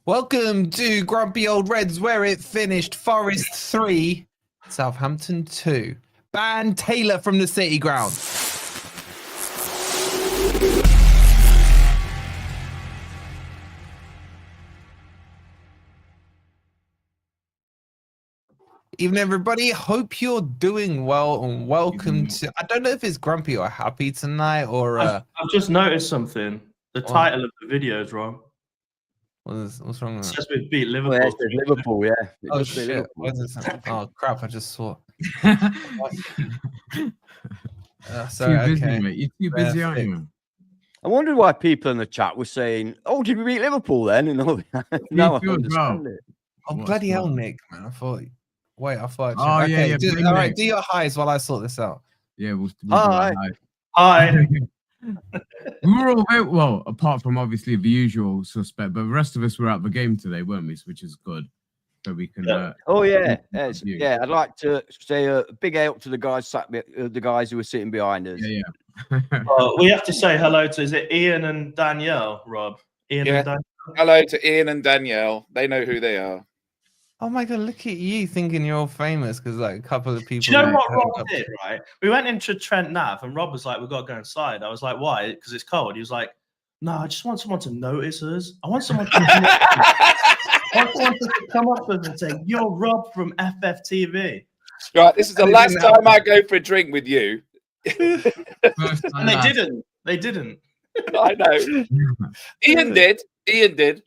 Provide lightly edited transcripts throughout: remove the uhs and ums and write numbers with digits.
Welcome to Grumpy Old Reds, where it finished Forest 3, Southampton 2. Ban Taylor from the City Ground. Evening, everybody. Hope you're doing well and welcome to... I don't know if it's grumpy or happy tonight or... I've just noticed something. The title of the video is wrong. What's wrong with It's that? just with beat Liverpool. Well, it's Liverpool, yeah. Oh, shit. Oh, crap. I just saw. Sorry, too busy, okay. mate. You're too busy, aren't you? I wondered why people in the chat were saying, "Oh, did we beat Liverpool then?" And all that. Now I understand it. Oh, bloody hell, Nick, man. I thought... Wait, I thought... Oh, okay, yeah. All right, do your highs while I sort this out. Yeah, we'll Hi. Hi. We were all very well, apart from obviously the usual suspect, but the rest of us were at the game today, weren't we? Which is good. So we can. Oh yeah, yeah. I'd like to say a big help to the guys who were sitting behind us. Yeah. We have to say hello to, is it Ian and Danielle, Rob? Ian and Danielle. Hello to Ian and Danielle. They know who they are. Oh my god, look at you thinking you're all famous because like a couple of people. Do you know what Rob did, right? We went into Trent Nav and Rob was like, we've got to go inside. I was like, why? Because it's cold. He was like, no, I just want someone to notice us. I want someone to come up with and say, you're Rob from FFTV. Right, this is the last time I go for a drink with you. And they didn't. They didn't. I know. Ian did. Ian did.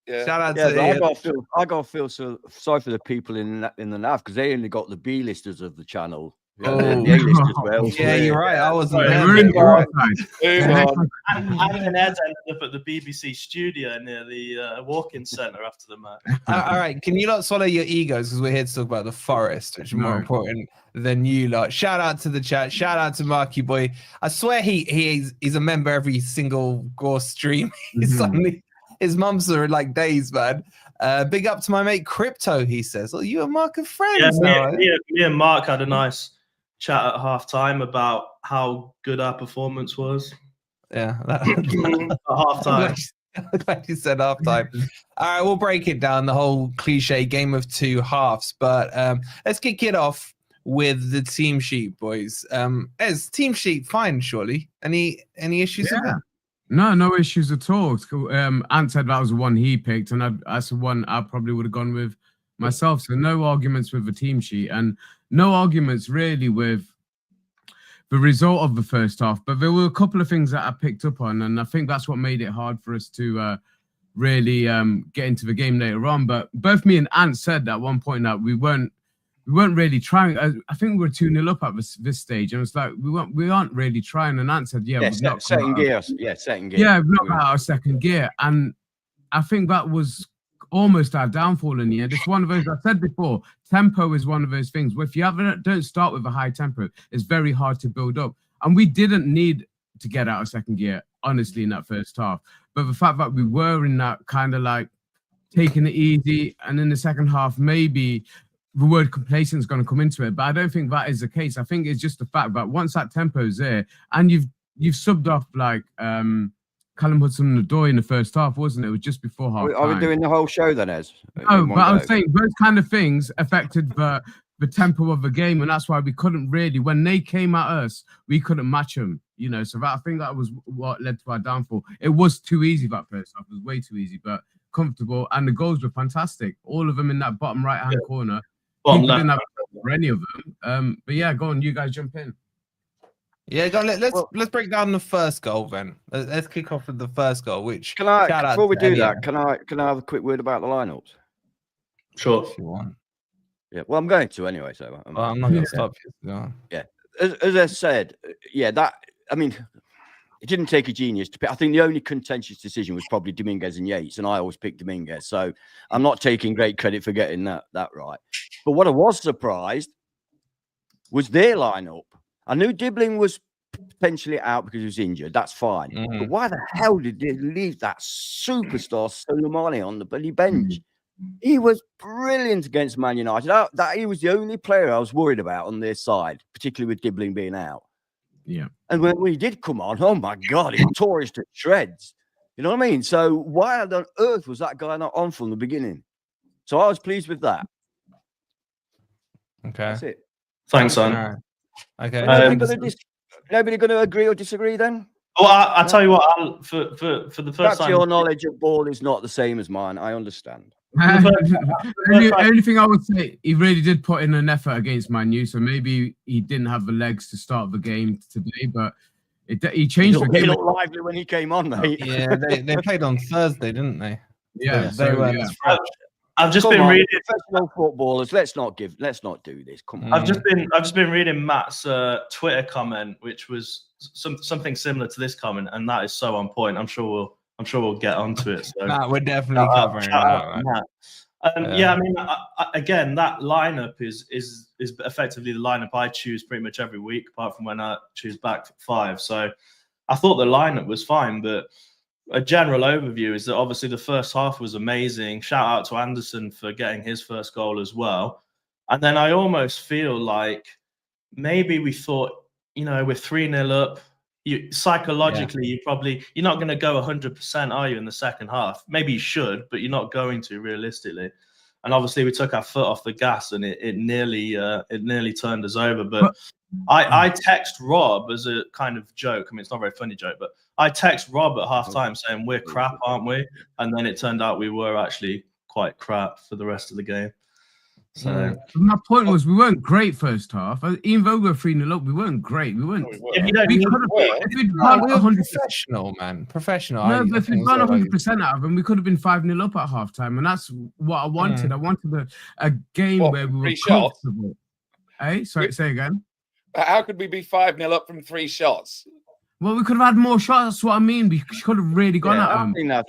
Yeah. Shout out to Ian. I got to feel so sorry for the people in the nav because they only got the B-listers of the channel. Oh. The A-list as well. Yeah, you're right. I wasn't there. We're in the and Ed ended up at the BBC studio near the walk-in centre after the match. All right, can you not swallow your egos because we're here to talk about the Forest, which is more important than you lot. Shout out to the chat. Shout out to Marky Boy. I swear he's a member every single GOR stream. He's suddenly... His mum's are like days, man. Big up to my mate Crypto, he says. Oh, you and Mark are friends now. Me and Mark had a nice chat at half-time about how good our performance was. Yeah. At half-time. I'm glad you said half-time. All right, we'll break it down, the whole cliche game of two halves. But let's kick it off with the team sheet, boys. As team sheet, fine, surely. Any issues with that? No issues at all. Ant said that was the one he picked, and that's the one I probably would have gone with myself. So no arguments with the team sheet, and no arguments really with the result of the first half. But there were a couple of things that I picked up on, and I think that's what made it hard for us to really get into the game later on. But both me and Ant said at one point that we weren't really trying. I think we were 2-0 up at this stage, and it's like we aren't really trying. And Ant said, second gear. Second gear. Yeah, we've not got out of second gear, and I think that was almost our downfall in the end. It's one of those. I said before, tempo is one of those things where if you don't start with a high tempo, it's very hard to build up. And we didn't need to get out of second gear, honestly, in that first half. But the fact that we were in that kind of like taking it easy, and in the second half, maybe the word complacent is going to come into it, but I don't think that is the case. I think it's just the fact that once that tempo is there, and you've subbed off like Callum Hudson-Odoi in the first half, wasn't it? It was just before half time. Are we doing the whole show then, Ez? No, but I was saying those kind of things affected the tempo of the game, and that's why we couldn't really, when they came at us, we couldn't match them, you know. So I think that was what led to our downfall. It was too easy that first half. It was way too easy, but comfortable, and the goals were fantastic. All of them in that bottom right-hand corner. Didn't have for any of them. But yeah, go on, you guys jump in. Yeah, go on, let's break down the first goal then. Let's kick off with the first goal. Which before we do that, can I have a quick word about the lineups? Sure. If you want. Yeah, well, I'm going to anyway, so I'm not going to stop you. No. Yeah, as I said, it didn't take a genius to pick. I think the only contentious decision was probably Dominguez and Yates, and I always picked Dominguez. So I'm not taking great credit for getting that right. But what I was surprised was their lineup. I knew Dibbling was potentially out because he was injured. That's fine. But why the hell did they leave that superstar Soleimani on the bloody bench? He was brilliant against Man United. That he was the only player I was worried about on their side, particularly with Dibbling being out. Yeah. And when he did come on, oh my God, he tore us to shreds. You know what I mean? So why on earth was that guy not on from the beginning? So I was pleased with that. Okay. That's it. Thanks, son. All right. Okay. Nobody going to agree or disagree then? Well, I tell you what, for the first Perhaps time, your knowledge of ball is not the same as mine. I understand. only thing I would say, he really did put in an effort against Man U, so maybe he didn't have the legs to start the game today, but he changed the game. He looked lively when he came on, mate. Yeah, they played on Thursday, didn't they? Yeah, they weren't as fresh. I've just Come been on, reading professional footballers. Let's not do this. Come on. I've just been reading Matt's Twitter comment, which was something similar to this comment, and that is so on point. I'm sure we'll get onto it. So Matt, we're definitely covering that. Yeah, I mean, again, that lineup is effectively the lineup I choose pretty much every week, apart from when I choose back 5. So I thought the lineup was fine, but a general overview is that obviously the first half was amazing. Shout out to Anderson for getting his first goal as well. And then I almost feel like maybe we thought, we're 3-0 up. Psychologically, you're not going to go 100%, are you, in the second half? Maybe you should, but you're not going to realistically. And obviously, we took our foot off the gas, and it nearly turned us over. But I text Rob as a kind of joke. I mean, it's not a very funny joke, but I text Rob at halftime saying we're crap, aren't we? And then it turned out we were actually quite crap for the rest of the game. So my point was, we weren't great first half. Even though we were 3-0 up, we weren't great. We weren't. We were professional, man. Professional. No, but if we'd gone 100% out of them, we could have been 5-0 up at halftime, and that's what I wanted. I wanted a game where we were comfortable. Hey, sorry, say again. How could we be 5-0 up from 3 shots? Well, we could have had more shots. That's what I mean. We could have really gone at them. I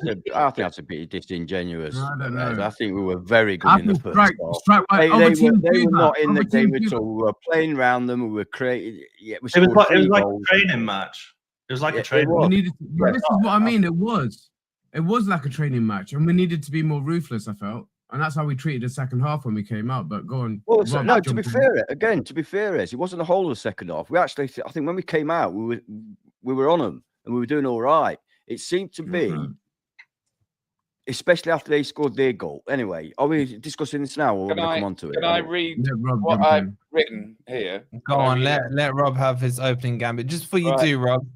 think that's a bit disingenuous. I don't know. I think we were very good in the first half. They were not in the game at all. We were playing around them. We were creating. Yeah, it was like a training match. It was like a training match. This is what I mean. It was like a training match, and we needed to be more ruthless, I felt. And that's how we treated the second half when we came out. But go on. Well, to be fair, it wasn't the whole of the second half. We actually, I think when we came out, we were on them and we were doing all right. It seemed to be, especially after they scored their goal. Anyway, are we discussing this now, or are we going to come on to it? Can I read what I've written here? Go on, let Rob have his opening gambit. Just before you do, Rob,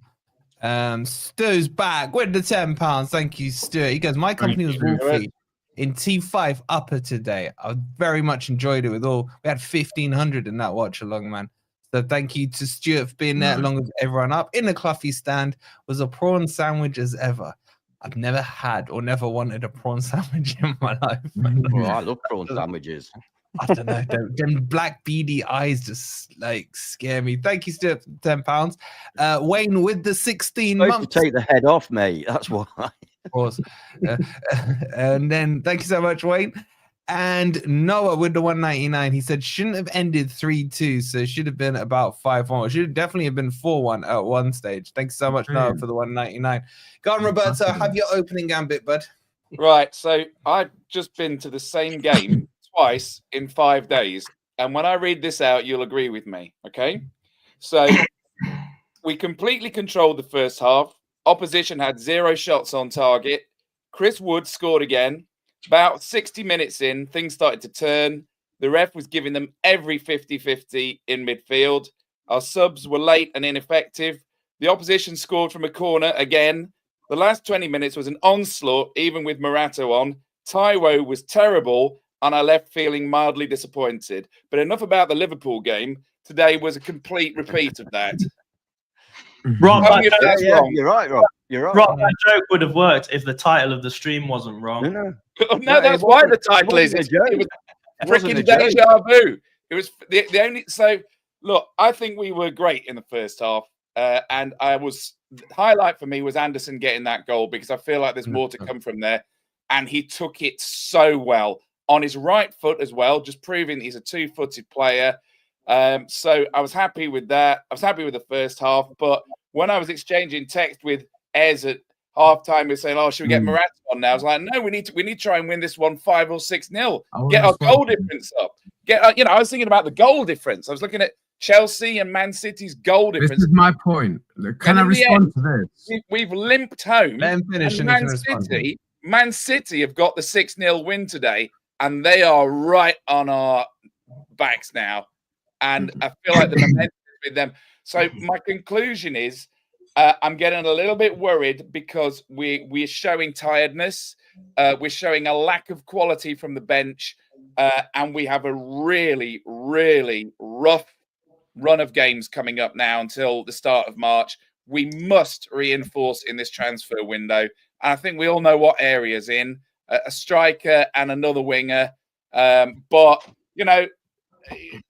Stu's back with the £10. Thank you, Stu. He goes, my company was Wolfie in T5 upper today. I very much enjoyed it. We had 1,500 in that watch along, man. So thank you to Stuart for being there along with everyone up. In the Cluffy stand was a prawn sandwich as ever. I've never had or never wanted a prawn sandwich in my life. Well, I love prawn sandwiches. I don't know. Them black beady eyes just like scare me. Thank you, Stuart, for £10. Wayne with the 16 months. To take the head off, mate. That's why. Of course. And then thank you so much, Wayne. And Noah with the 199, he said shouldn't have ended 3-2, so it should have been about 5-1. It should definitely have been 4-1 at one stage. Thanks so much, Noah, for the 199. Go on, Roberto, have your opening gambit, bud. Right, so I've just been to the same game twice in 5 days, and when I read this out, you'll agree with me, okay? So we completely controlled the first half. Opposition had 0 shots on target. Chris Wood scored again. About 60 minutes in, things started to turn. The ref was giving them every 50-50 in midfield. Our subs were late and ineffective. The opposition scored from a corner again. The last 20 minutes was an onslaught, even with Morato on. Taiwo was terrible, and I left feeling mildly disappointed. But enough about the Liverpool game. Today was a complete repeat of that. Rob, you're right, Rob. You're right. Rob, that joke would have worked if the title of the stream wasn't wrong. No, that's why the title is. It was freaking deja vu. It was the only. So look, I think we were great in the first half, and highlight for me was Anderson getting that goal, because I feel like there's more to come from there, and he took it so well on his right foot as well, just proving that he's a 2-footed player. So I was happy with that. I was happy with the first half, but when I was exchanging text with Ez at halftime, we were saying, "Oh, should we get Morato on now?" I was like, "No, we need to try and win this one 5 or 6-0. Get our goal difference up. I was thinking about the goal difference. I was looking at Chelsea and Man City's goal difference. This is my point. Can I respond to this? We've limped home. Let him finish and Man City have got the 6-0 win today, and they are right on our backs now. And I feel like the momentum is with them. So my conclusion is, I'm getting a little bit worried because we're showing tiredness. We're showing a lack of quality from the bench. And we have a really, really rough run of games coming up now until the start of March. We must reinforce in this transfer window. And I think we all know what areas in, a striker and another winger. But, you know,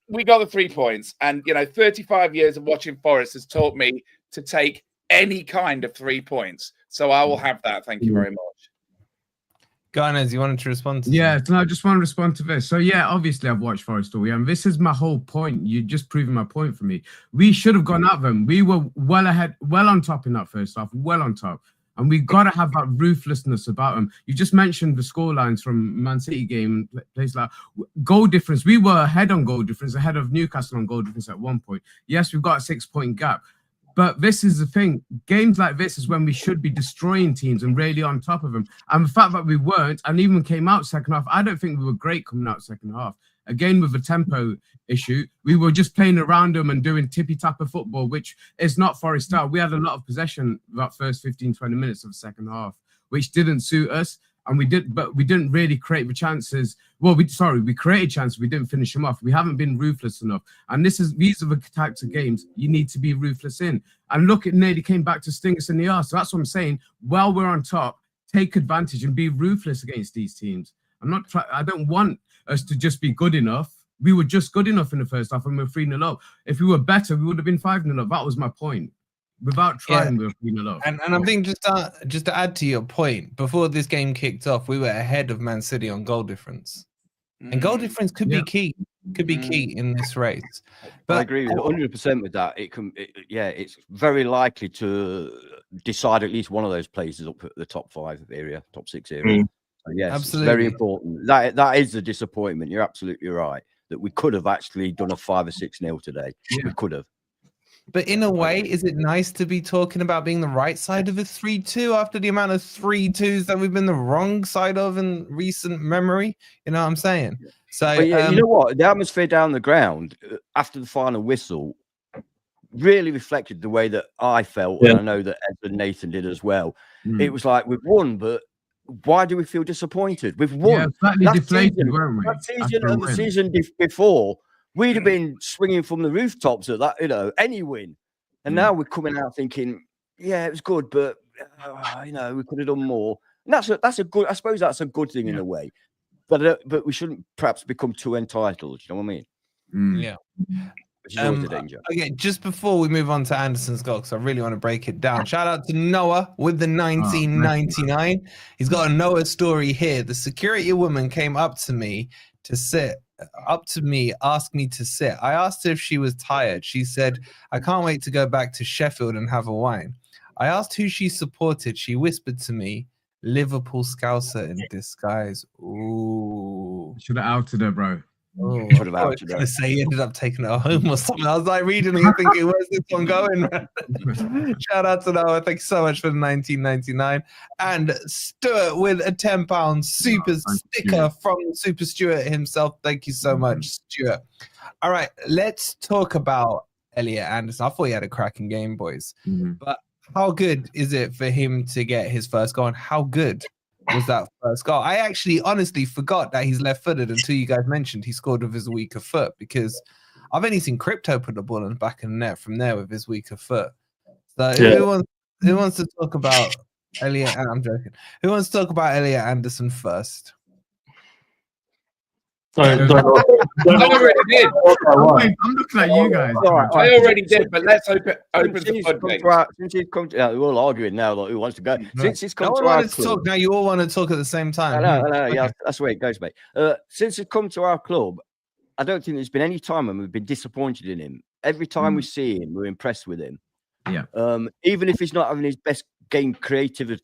we got the 3 points. And, you know, 35 years of watching Forest has taught me to take any kind of 3 points. So I will have that. Thank you very much. Garners, you wanted to respond to Yeah, no, I just want to respond to this. So yeah, obviously I've watched Forest all year, and this is my whole point. You just proven my point for me. We should have gone at them. We were well ahead, well on top in that first half, well on top. And we got to have that ruthlessness about them. You just mentioned the scorelines from Man City game, places like goal difference. We were ahead on goal difference, ahead of Newcastle on goal difference at one point. Yes, we've got a 6-point gap. But this is the thing. Games like this is when we should be destroying teams and really on top of them. And the fact that we weren't, and even came out second half, I don't think we were great coming out second half. Again, with the tempo issue, we were just playing around them and doing tippy-tapper football, which is not Forest style. We had a lot of possession that first 15, 20 minutes of the second half, which didn't suit us. And we didn't really create the chances. Well, we created chances. We didn't finish them off. We haven't been ruthless enough. And these are the types of games you need to be ruthless in. And look, it nearly came back to sting us in the arse. So that's what I'm saying. While we're on top, take advantage and be ruthless against these teams. I don't want us to just be good enough. We were just good enough in the first half and we were 3-0 up. If we were better, we would have been 5-0 up. That was my point. Without trying, we were 3-0 up. And I think just to add to your point, before this game kicked off, we were ahead of Man City on goal difference. And goal difference could be key. Could be key in this race. But I agree with 100% with that. It's very likely to decide at least one of those places up at the top 5 area, top 6 area. So yes, absolutely. It's very important. That is a disappointment. You're absolutely right that we could have actually done a 5 or 6-0 today. Yeah. We could have. But in a way, is it nice to be talking about being the right side of a 3-2 after the amount of 3-2s that we've been the wrong side of in recent memory? You know what I'm saying? So you know what? The atmosphere down the ground after the final whistle really reflected the way that I felt, and I know that Ed and Nathan did as well. It was like we've won, but why do we feel disappointed? We've won. Yeah, deflated, weren't we? That season and the season before. We'd have been swinging from the rooftops at that, you know, any win. And now we're coming out thinking, yeah, it was good, but, you know, we could have done more. And that's a good, I suppose that's a good thing in a way. But we shouldn't perhaps become too entitled. You know what I mean? Yeah. Which is always the danger. Okay, just before we move on to Anderson's goal, because I really want to break it down. Shout out to Noah with the 1999. He's got a Noah story here. The security woman came up to me, asked me to sit. I asked her if she was tired. She said, I can't wait to go back to Sheffield and have a wine. I asked who she supported. She whispered to me, Liverpool Scouser in disguise. Ooh. Should have outed her, bro. Oh, I was going to say he ended up taking her home or something. I was like reading it thinking, where's this one going? Shout out to Noah. Thank you so much for the 1999. And Stuart with a £10 super sticker from Super Stuart himself. Thank you so much, Stuart. All right, let's talk about Elliot Anderson. I thought he had a cracking game, boys. But how good is it for him to get his first goal? And how good was that first goal? I actually honestly forgot that he's left-footed until you guys mentioned he scored with his weaker foot, because I've only seen Crypto put the ball in the back of the net from there with his weaker foot. So who wants to talk about Elliot? I'm joking. Who wants to talk about Elliot Anderson first? I already did. I'm looking at you guys. I already did, but let's open the floodgates. Since he's come to, we're all arguing now, like who wants to go. Since he's come to our club, now you all want to talk at the same time. I know. Yeah, that's the way it goes, mate. Since he's come to our club, I don't think there's been any time when we've been disappointed in him. Every time we see him, we're impressed with him. Yeah. Even if he's not having his best game creatively.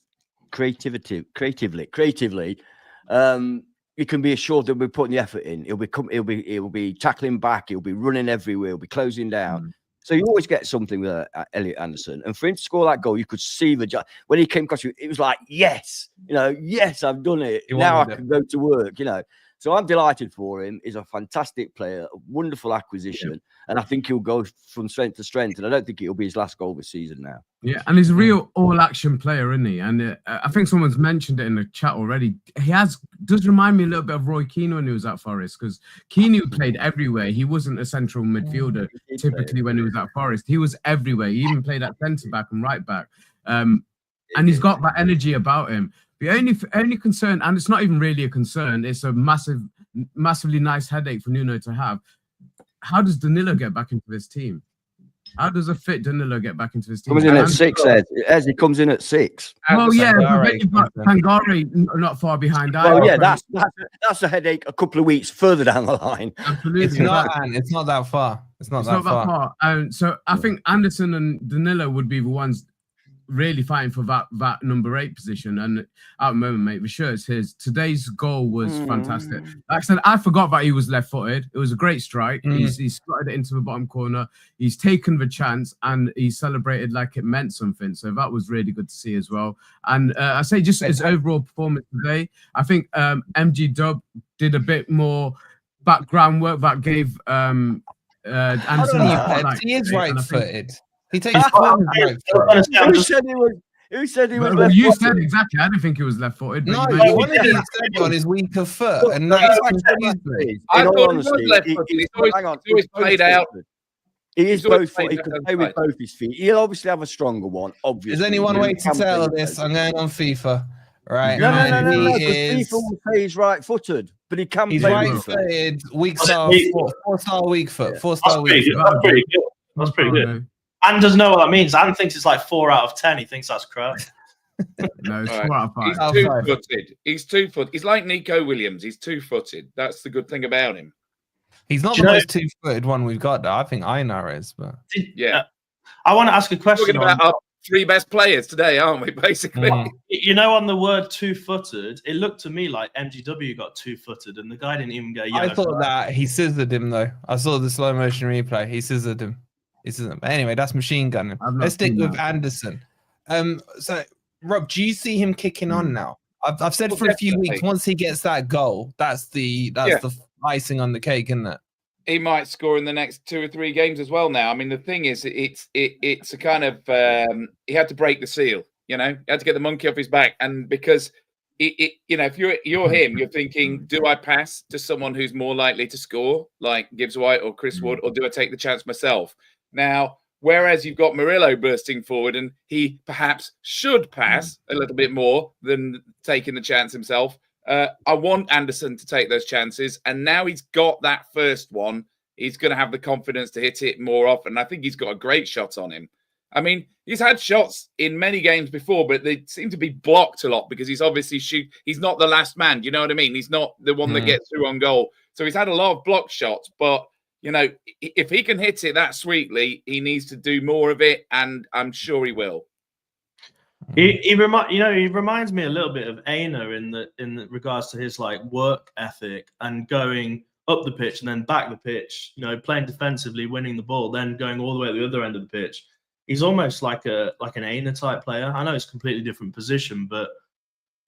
you can be assured that we're putting the effort in. He'll be tackling back. He'll be running everywhere. He'll be closing down. So you always get something with Elliot Anderson. And for him to score that goal, you could see when he came across you, it was like, yes, yes, I've done it. Now I can go to work, So I'm delighted for him. He's a fantastic player, a wonderful acquisition. And I think he'll go from strength to strength. And I don't think it'll be his last goal this season now. Yeah, and he's a real all-action player, isn't he? And I think someone's mentioned it in the chat already. Does remind me a little bit of Roy Keane when he was at Forest, because Keane played everywhere. He wasn't a central midfielder typically when he was at Forest. He was everywhere. He even played at centre-back and right-back. And he's got that energy about him. The only concern, and it's not even really a concern, it's a massively nice headache for Nuno to have. How does Danilo get back into this team? How does a fit Danilo get back into his team? Comes in at 6, as he comes in at 6. Well, yeah, but you've got Pangari not far behind. Well, yeah, that's a headache a couple of weeks further down the line. Absolutely, it's not that far. It's not that far. So I think Anderson and Danilo would be the ones really fighting for that number 8 position. And at the moment, mate, for sure it's his. Today's goal was fantastic. Like I said, I forgot that he was left-footed. It was a great strike. He's slotted it into the bottom corner. He's taken the chance and he celebrated like it meant something. So that was really good to see as well. And I say just his overall performance today, I think MG Dub did a bit more background work that gave Anderson. He is right-footed. He takes corners right foot. Who said he was left-footed? You said exactly. I didn't think he was left-footed. No, one of these said on his weaker foot, and that's I thought he was left-footed. He's always played out. He is both foot. He can play with both his feet. He'll obviously have a stronger one. Obviously, is anyone way to tell this? I'm going on FIFA. Right? No. FIFA will say he's right-footed, but he can. He's right-footed. Four-star weak foot. 4-star weak foot. That's pretty good. Anne doesn't know what that means. Anne thinks it's like 4 out of 10. He thinks that's crap. No, it's 4 out of 5. He's two-footed. He's 2-foot. He's like Nico Williams. He's 2-footed. That's the good thing about him. He's not the most 2-footed one we've got, though. I think Einar is, but yeah. I want to ask a question. We're talking about our 3 best players today, aren't we? Basically, on the word 2-footed, it looked to me like MGW got 2-footed, and the guy didn't even get a yellow. I thought that he scissored him though. I saw the slow motion replay. He scissored him. Anyway, that's machine gunning. Let's stick with Anderson. So Rob, do you see him kicking on now? I've said for a few weeks. Once he gets that goal, that's the icing on the cake, isn't it? He might score in the next 2 or 3 games as well. Now, I mean, the thing is, it's a kind of he had to break the seal. He had to get the monkey off his back, and because if you're him, you're thinking, do I pass to someone who's more likely to score, like Gibbs White or Chris Wood, or do I take the chance myself? Now, whereas you've got Murillo bursting forward and he perhaps should pass a little bit more than taking the chance himself, I want Anderson to take those chances. And now he's got that first one. He's going to have the confidence to hit it more often. I think he's got a great shot on him. I mean, he's had shots in many games before, but they seem to be blocked a lot because he's obviously he's not the last man. You know what I mean? He's not the one that gets through on goal. So he's had a lot of blocked shots, but if he can hit it that sweetly, he needs to do more of it, and I'm sure he will. He reminds me a little bit of Einar in regards to his like work ethic and going up the pitch and then back the pitch. Playing defensively, winning the ball, then going all the way to the other end of the pitch. He's almost like an Einar type player. I know it's a completely different position, but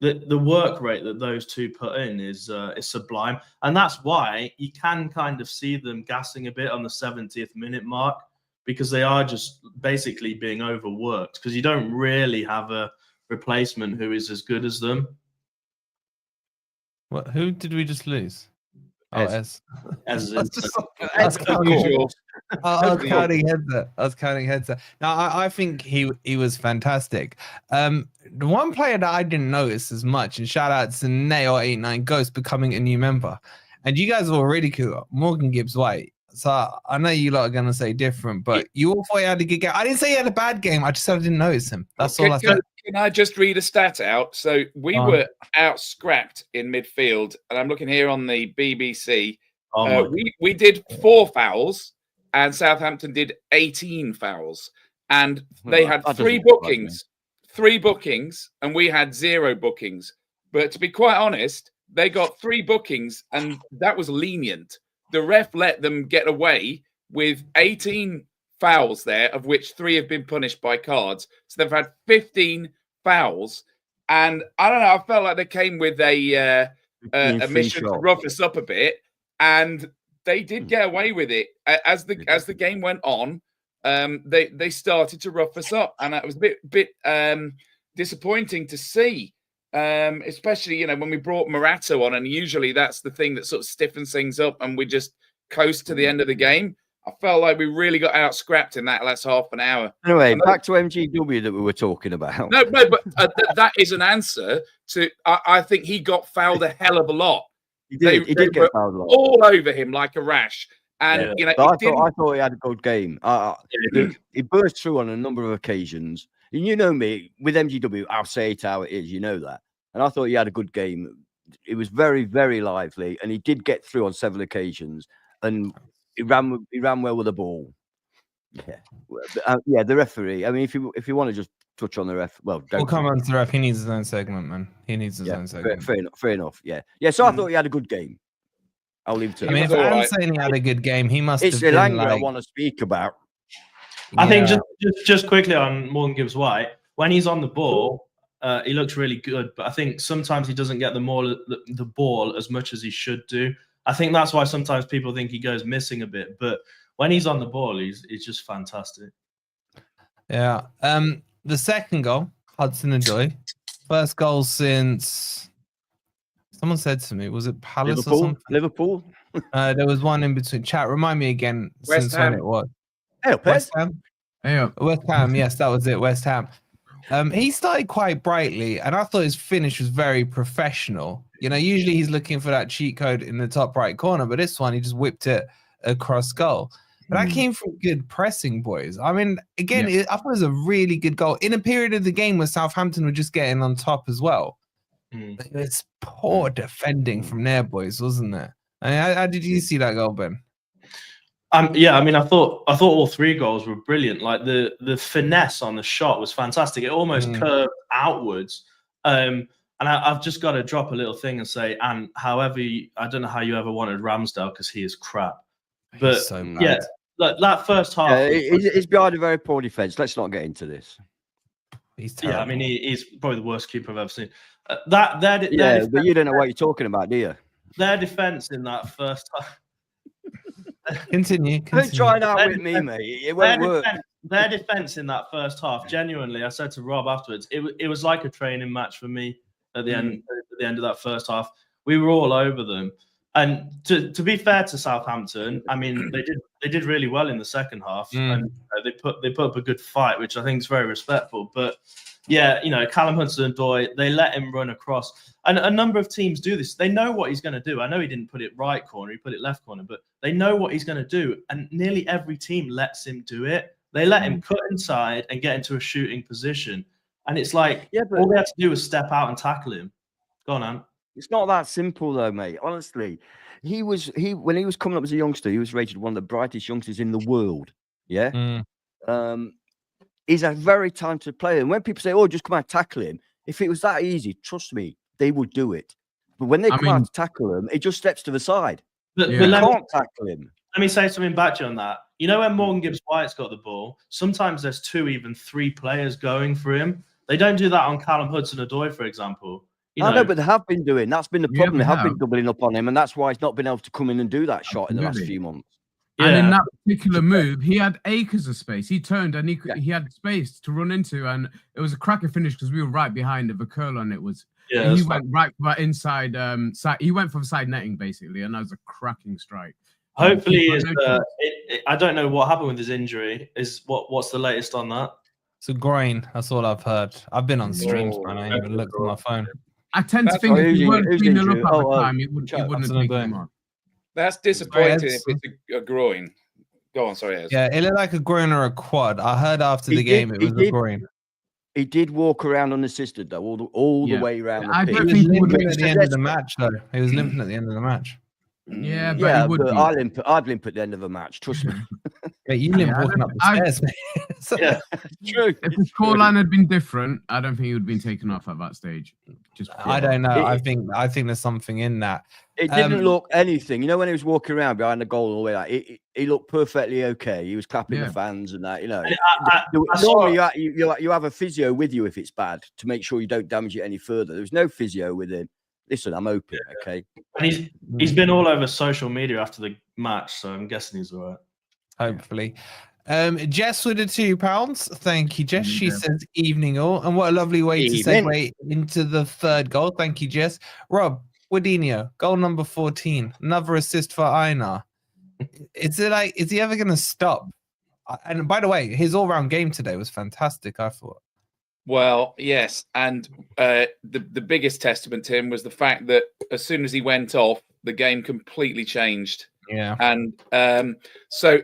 the work rate that those two put in is sublime, and that's why you can kind of see them gassing a bit on the 70th minute mark, because they are just basically being overworked, because you don't really have a replacement who is as good as them. What? Who did we just lose? Ez. I was counting heads. Now I think he was fantastic. The one player that I didn't notice as much, and shout out to Nail89 Ghost becoming a new member, and you guys will ridicule Morgan Gibbs White. So I know you lot are gonna say different, but you all thought he had a good game. I didn't say he had a bad game. I just said I didn't notice him. That's all I said. Can I just read a stat out? So we were out scrapped in midfield, and I'm looking here on the BBC. We did 4 fouls, and Southampton did 18 fouls, and they had 3 bookings. 3 bookings, and we had 0 bookings. But to be quite honest, they got 3 bookings, and that was lenient. The ref let them get away with 18 fouls there, of which 3 have been punished by cards. So they've had 15 fouls. And I don't know, I felt like they came with a mission to rough us up a bit. And they did get away with it. As the game went on, they started to rough us up. And it was a bit disappointing to see. Especially, when we brought Morato on, and usually that's the thing that sort of stiffens things up and we just coast to the end of the game. I felt like we really got out scrapped in that last half an hour. Anyway, back to MGW that we were talking about. No, but that is an answer to. I think he got fouled a hell of a lot. He did get fouled a lot. All over him like a rash. And I thought he had a good game. He burst through on a number of occasions. And you know me, with MGW, I'll say it how it is. You know that. And I thought he had a good game. It was very, very lively, and he did get through on several occasions. And he ran well with the ball. Yeah, the referee. I mean, if you want to just touch on the ref, we'll come on to the ref. He needs his own segment, man. He needs his own segment. Fair enough. Yeah. So I thought he had a good game. I'll leave it to him. I mean, if I'm saying he had a good game, he must have been like... I want to speak about. I think just quickly on Morgan Gibbs-White, when he's on the ball, he looks really good. But I think sometimes he doesn't get the ball as much as he should do. I think that's why sometimes people think he goes missing a bit. But when he's on the ball, he's just fantastic. Yeah. The second goal, Hudson-Odoi. First goal since someone said to me, was it Palace or something? Liverpool? There was one in between. Chat, remind me again West Ham. When it was. West Ham? West Ham, yes, that was it, West Ham. He started quite brightly, and I thought his finish was very professional. Usually he's looking for that cheat code in the top right corner, but this one, he just whipped it across goal. But that came from good pressing, boys. I mean, again, I thought it was a really good goal in a period of the game where Southampton were just getting on top as well. It's poor defending from their boys, wasn't it? I mean, how did you see that goal, Ben? Yeah, I mean, I thought all 3 goals were brilliant. Like the finesse on the shot was fantastic. It almost curved outwards. And I've just got to drop a little thing and say, and I don't know how you ever wanted Ramsdale because he is crap. But so bad. That first half. Yeah, he's behind a very poor defense. Let's not get into this. He's terrible. Yeah, I mean, he's probably the worst keeper I've ever seen. But you don't know what you're talking about, do you? Their defense in that first half. Continue. Don't try it out with me, mate. It won't work. Their defense in that first half, genuinely, I said to Rob afterwards, it was like a training match for me at the end of that first half. We were all over them. And to be fair to Southampton, I mean, they did really well in the second half, and they put up a good fight, which I think is very respectful. But yeah, Callum Hudson-Odoi, they let him run across, and a number of teams do this. They know what he's going to do. I know he didn't put it right corner; he put it left corner, but they know what he's going to do, and nearly every team lets him do it. They let him cut inside and get into a shooting position, and it's like all they had to do was step out and tackle him. Go on, Ant. It's not that simple, though, mate. Honestly, when he was coming up as a youngster, he was rated one of the brightest youngsters in the world. Yeah. He's a very talented player, and when people say, "Oh, just come out and tackle him," if it was that easy, trust me, they would do it. But when they come out to tackle him, he just steps to the side. But you can't tackle him. Let me say something back to you on that. When Morgan Gibbs-White's got the ball, sometimes there's 2, even 3 players going for him. They don't do that on Callum Hudson-Odoi, for example. I know, but they have been doing. That's been the problem. They have been doubling up on him, and that's why he's not been able to come in and do that shot in the last few months. And in that particular move, he had acres of space. He turned and he had space to run into, and it was a cracker finish because we were right behind the curl, and it was. Yeah, he went right inside. He went from side netting basically, and that was a cracking strike. Hopefully, I don't know what happened with his injury. What's the latest on that? It's a groin. That's all I've heard. I've been on streams, man. I ain't even looked at my phone. I tend to think if he weren't cleaning up at the time, it wouldn't have taken him on. That's disappointing if it's a groin. Go on, sorry. Yeah, it looked like a groin or a quad. I heard after the game it was a groin. He did walk around unassisted, though, all the way around the pitch. He was limping at the end of the match, though. He was limping at the end of the match. Yeah, but I'd limp at the end of a match, trust me. Yeah, you live walking up the stairs, man. Yeah, True. If the scoreline had been different, I don't think he would have been taken off at that stage. I don't know. I think there's something in that. It didn't look anything. You know, when he was walking around behind the goal all the way, like, he looked perfectly okay. He was clapping the fans and that. You know, normally you have a physio with you if it's bad to make sure you don't damage it any further. There was no physio with him. Listen, I'm open, okay. And he's been all over social media after the match, so I'm guessing he's all right. Hopefully. Jess with the £2. Thank you, Jess. She says evening all. And what a lovely way to segue into the third goal. Thank you, Jess. Rob, Wadinho, goal number 14. Another assist for Einar. Is he ever going to stop? And by the way, his all-round game today was fantastic, I thought. Well, yes. And the biggest testament to him was the fact that as soon as he went off, the game completely changed. Yeah. And so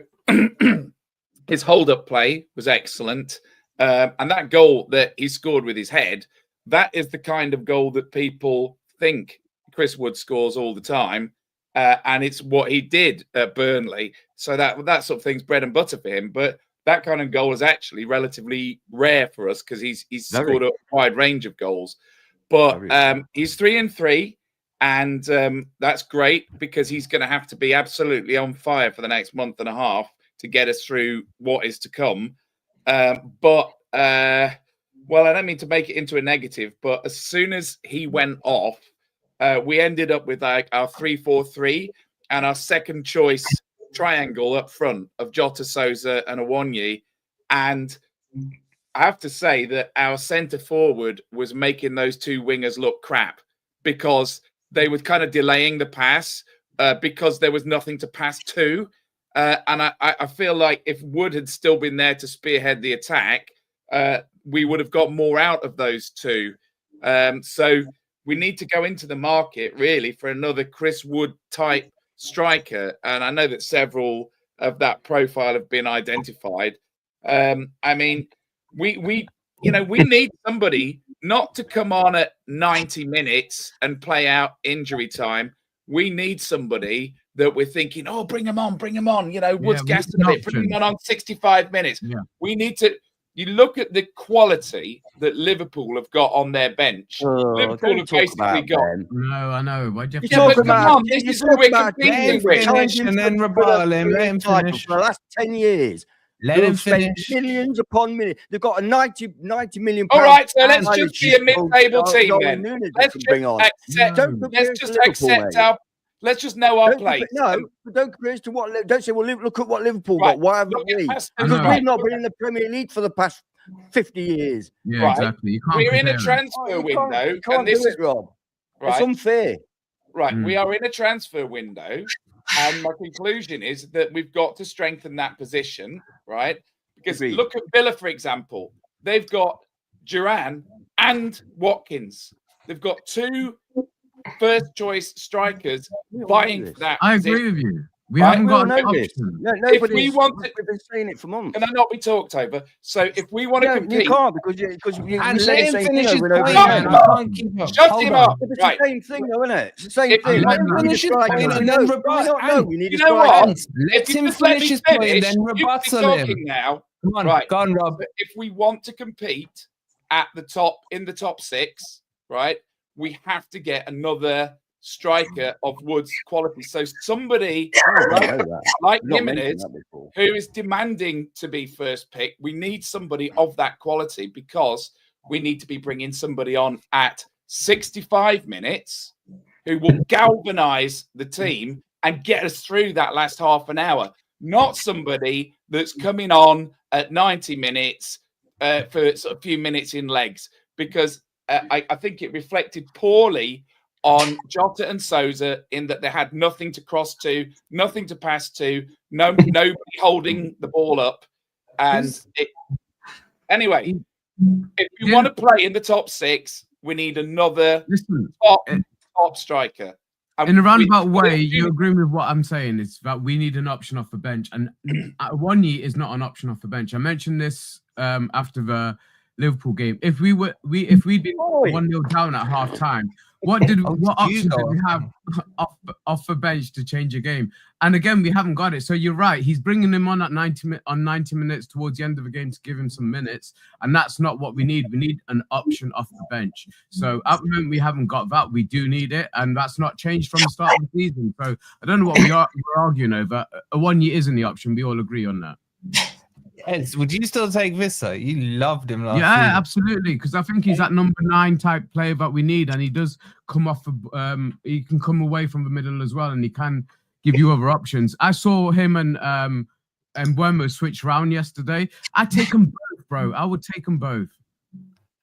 his hold-up play was excellent. And that goal that he scored with his head, that is the kind of goal that people think Chris Wood scores all the time. And it's what he did at Burnley. So that sort of thing's bread and butter for him. But that kind of goal is actually relatively rare for us because he's scored a wide range of goals. But he's 3-3. And that's great because he's going to have to be absolutely on fire for the next month and a half to get us through what is to come. Well, I don't mean to make it into a negative, but as soon as he went off, we ended up with like our 3-4-3 and our second choice triangle up front of Jota, Souza and Awoniyi. And I have to say that our centre forward was making those two wingers look crap because they were kind of delaying the pass because there was nothing to pass to. And I feel like if Wood had still been there to spearhead the attack, we would have got more out of those two. So we need to go into the market, really, for another Chris Wood type striker. And I know that several of that profile have been identified. I mean, we need somebody not to come on at 90 minutes and play out injury time. We need somebody that we're thinking, oh, bring him on. You know, Wood's gassing a bit, bring him on 65 minutes. Yeah. We need to. You look at the quality that Liverpool have got on their bench. Liverpool have basically got. No, I know. Why'd you talk about? This is who we're competing with. And then rebuttal him. Let him finish. For the last 10 years. Let him finish. Millions upon millions. They've got a 90 million. All right, so let's just be a mid-table team then. Let's just accept our. Let's just know our place. No, don't compare us to what. Don't say, well, look at what Liverpool got. Why haven't we? Because we've not been in the Premier League for the past 50 years. Yeah, right. Exactly. You can't. We're in a transfer window, and this is Rob. Right. It's unfair. Right, we are in a transfer window, and my conclusion is that we've got to strengthen that position, right? Because look at Villa, for example. They've got Duran and Watkins. They've got two first choice strikers vying for that. I agree with you. We haven't got an option. If we want to, we've been saying it for months. Can I not be talked over? So if we want to compete, you can't because you and let him finish his point. Shut him up. It's the same thing, though, isn't it? It's the same thing. Let him finish his point and then rebuttal. You know what? Let him finish his point and then rebuttal him. Now, come on, right? Go on, Rob. If we want to compete at the top in the top six, right? We have to get another striker of Wood's quality. So somebody like Jimenez, who is demanding to be first pick, we need somebody of that quality because we need to be bringing somebody on at 65 minutes who will galvanize the team and get us through that last half an hour. Not somebody that's coming on at 90 minutes for sort of a few minutes in legs, because I think it reflected poorly on Jota and Souza in that they had nothing to cross to, nothing to pass to, nobody holding the ball up. And anyway, if we want to play in the top six, we need another top striker. In a roundabout way, you agree with what I'm saying. It's that we need an option off the bench, and Awoniyi is not an option off the bench. I mentioned this after Liverpool game. If we'd been 1-0 down at half time, what options did we have off the bench to change a game? And again, we haven't got it. So you're right. He's bringing him on at 90 minutes towards the end of the game to give him some minutes, and that's not what we need. We need an option off the bench. So at the moment, we haven't got that. We do need it, and that's not changed from the start of the season. So I don't know what we're arguing over. A 1 year isn't the option. We all agree on that. Eds, would you still take Vissa? You loved him last season. Absolutely, because I think he's that number 9 type player that we need, and he does come off. He can come away from the middle as well, and he can give you other options. I saw him and Buemo switch round yesterday. I'd take them both, bro. I would take them both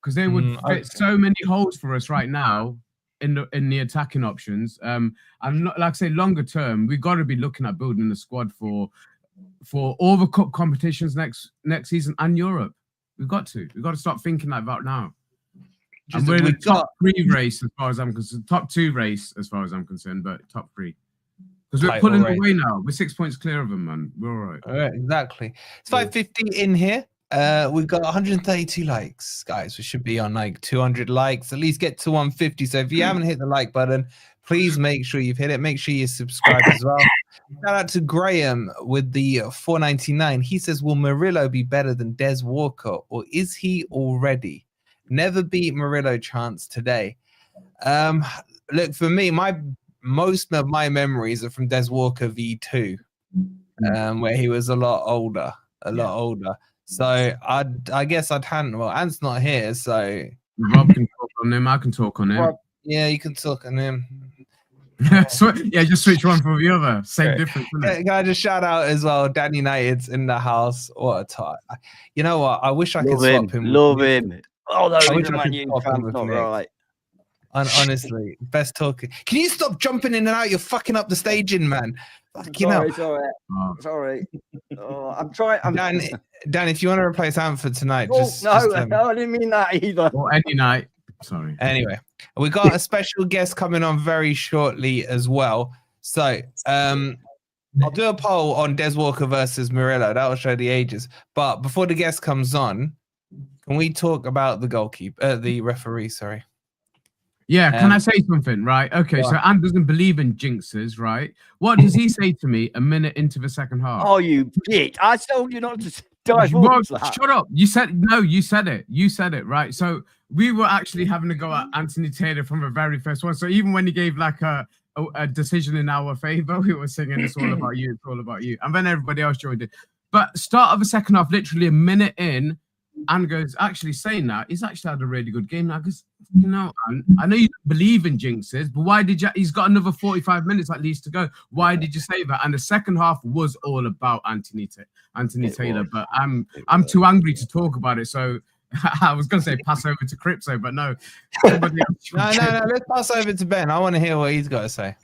because they would fit so many holes for us right now in the attacking options. And not, like I say, longer term, we've got to be looking at building a squad for all the cup competitions next season and Europe. We've got to start thinking like that now. And we're in the top 3 race as far as I'm concerned. Top 2 race as far as I'm concerned, but top 3. Because we're pulling away now. We're 6 points clear of them, man. We're all right. All right, exactly. It's 550 in here. We've got 132 likes, guys. We should be on like 200 likes. At least get to 150. So if you haven't hit the like button, please make sure you've hit it. Make sure you subscribe as well. Shout out to Graham with the 499. He says, will Murillo be better than Des Walker, or is he already? Never beat Murillo chance today. Look, for me, most of my memories are from Des Walker V2, where he was a lot older. So I guess I'd hand. Well, Ant's not here, so Rob can talk on him. I can talk on him. Rob, yeah, you can talk on him. Just switch one from the other. Same difference. Can I just shout out as well? Dan United's in the house. What a time! You know what? I wish I could swap him. Love him. Although he's a Man U fan, not right. Honestly, best talking. Can you stop jumping in and out? You're fucking up the staging, man. Fucking up. Sorry. I'm trying. Dan, if you want to replace Ant for tonight, no, I didn't mean that either. Or any night. Sorry. Anyway, we got a special guest coming on very shortly as well. So I'll do a poll on Des Walker versus Murillo. That will show the ages. But before the guest comes on, can we talk about the referee? Sorry. Yeah, can I say something? Right. Okay, so Ant doesn't believe in jinxes, right? What does he say to me a minute into the second half? Oh, you bitch. I told you not to dive shut up. You said it. You said it, right? So we were actually having to go at Anthony Taylor from the very first one. So even when he gave like a decision in our favor, we were singing "It's all about you, it's all about you," and then everybody else joined it. But start of the second half, literally a minute in, and goes actually saying that he's actually had a really good game now. Because I know you don't believe in jinxes, but why did you? He's got another 45 minutes at least to go. Why did you say that? And the second half was all about Anthony Taylor. But I'm too angry to talk about it. So I was going to say pass over to Crypto, but no. No. Let's pass over to Ben. I want to hear what he's got to say.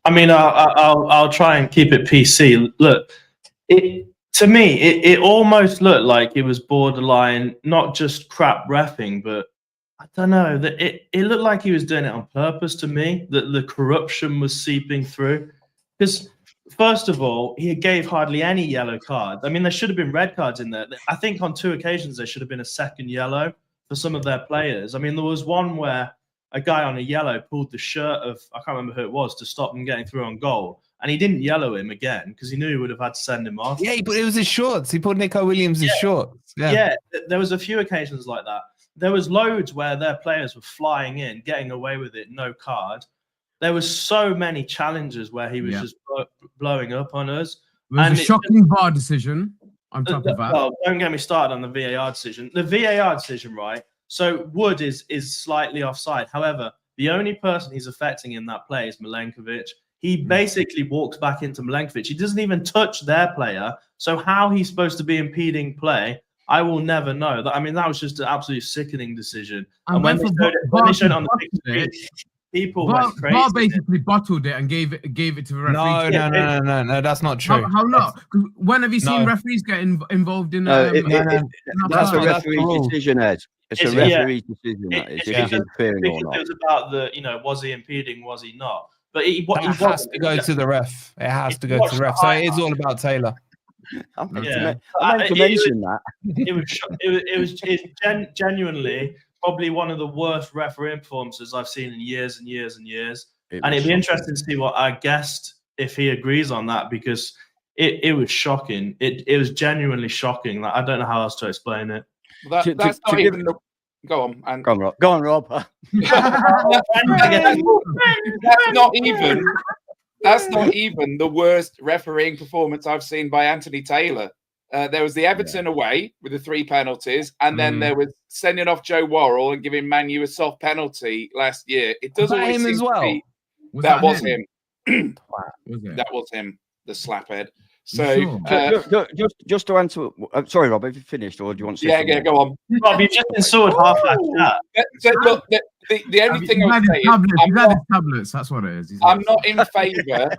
I mean, I'll try and keep it PC. Look, to me, it almost looked like it was borderline, not just crap reffing, but I don't know, that it looked like he was doing it on purpose to me, that the corruption was seeping through. Because, first of all, he gave hardly any yellow cards. I mean, there should have been red cards in there. I think on 2 occasions there should have been a second yellow for some of their players. I mean, there was one where a guy on a yellow pulled the shirt of, I can't remember who it was, to stop him getting through on goal. And he didn't yellow him again because he knew he would have had to send him off. Yeah, but it was his shorts. He pulled Nico Williams' shorts. Yeah, there was a few occasions like that. There was loads where their players were flying in, getting away with it, no card. There was so many challenges where he was just blowing up on us. It was a shocking VAR decision on top of that. Well, don't get me started on the VAR decision. The VAR decision, right? So Wood is slightly offside. However, the only person he's affecting in that play is Milenkovic. He basically walks back into Milenkovic. He doesn't even touch their player. So how he's supposed to be impeding play, I will never know. I mean, that was just an absolute sickening decision. And when they showed it on the big screen, people went crazy. VAR basically bottled it and gave it to the referees. No, that's not true. How not? When have you seen referees get involved in? That's a referee's decision, Ed. It's a referee's decision. If he's interfering or not. It was about was he impeding? Was he not? But it has to go to the ref. It has to go to the ref. So it is all about Taylor. I meant Yeah. to mention that. It was genuinely probably one of the worst refereeing performances I've seen in years and years and years. And it'd be interesting to see what our guest, if he agrees on that, because it was shocking. It was genuinely shocking. Like, I don't know how else to explain it. That's not even the. Go on, and Go on, Rob. That's not even the worst refereeing performance I've seen by Anthony Taylor. There was the Everton away with the 3 penalties, and then there was sending off Joe Worrell and giving Man U a soft penalty last year. It does always seem to be that was him. That was him, the slaphead. So just to answer, sorry, Rob, have you finished, or do you want to? Yeah, go on. Rob, you've just been sorted half that chat. Look, the only thing I would say is tablets. That's what it is. I'm not in favour.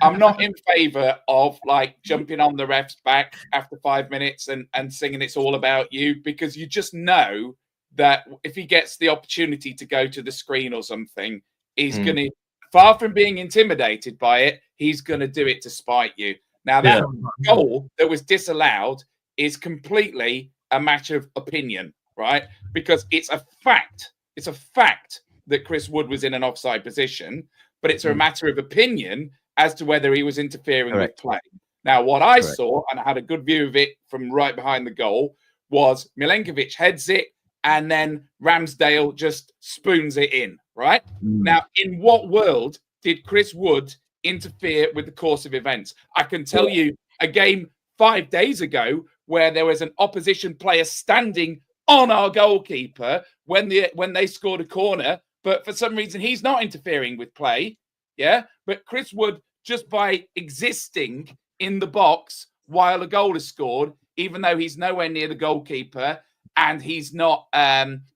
I'm not in favour of like jumping on the ref's back after 5 minutes and singing "It's all about you," because you just know that if he gets the opportunity to go to the screen or something, he's going to, far from being intimidated by it, he's going to do it to spite you. Now, that goal that was disallowed is completely a matter of opinion, right? Because it's a fact. It's a fact that Chris Wood was in an offside position, but it's a matter of opinion as to whether he was interfering with play. Now, what I saw, and I had a good view of it from right behind the goal, was Milenkovic heads it, and then Ramsdale just spoons it in, right? Now, in what world did Chris Wood interfere with the course of events? I can tell you a game 5 days ago where there was an opposition player standing on our goalkeeper when they scored a corner, but for some reason he's not interfering with play. Yeah, but Chris Wood, just by existing in the box while a goal is scored, even though he's nowhere near the goalkeeper and he's not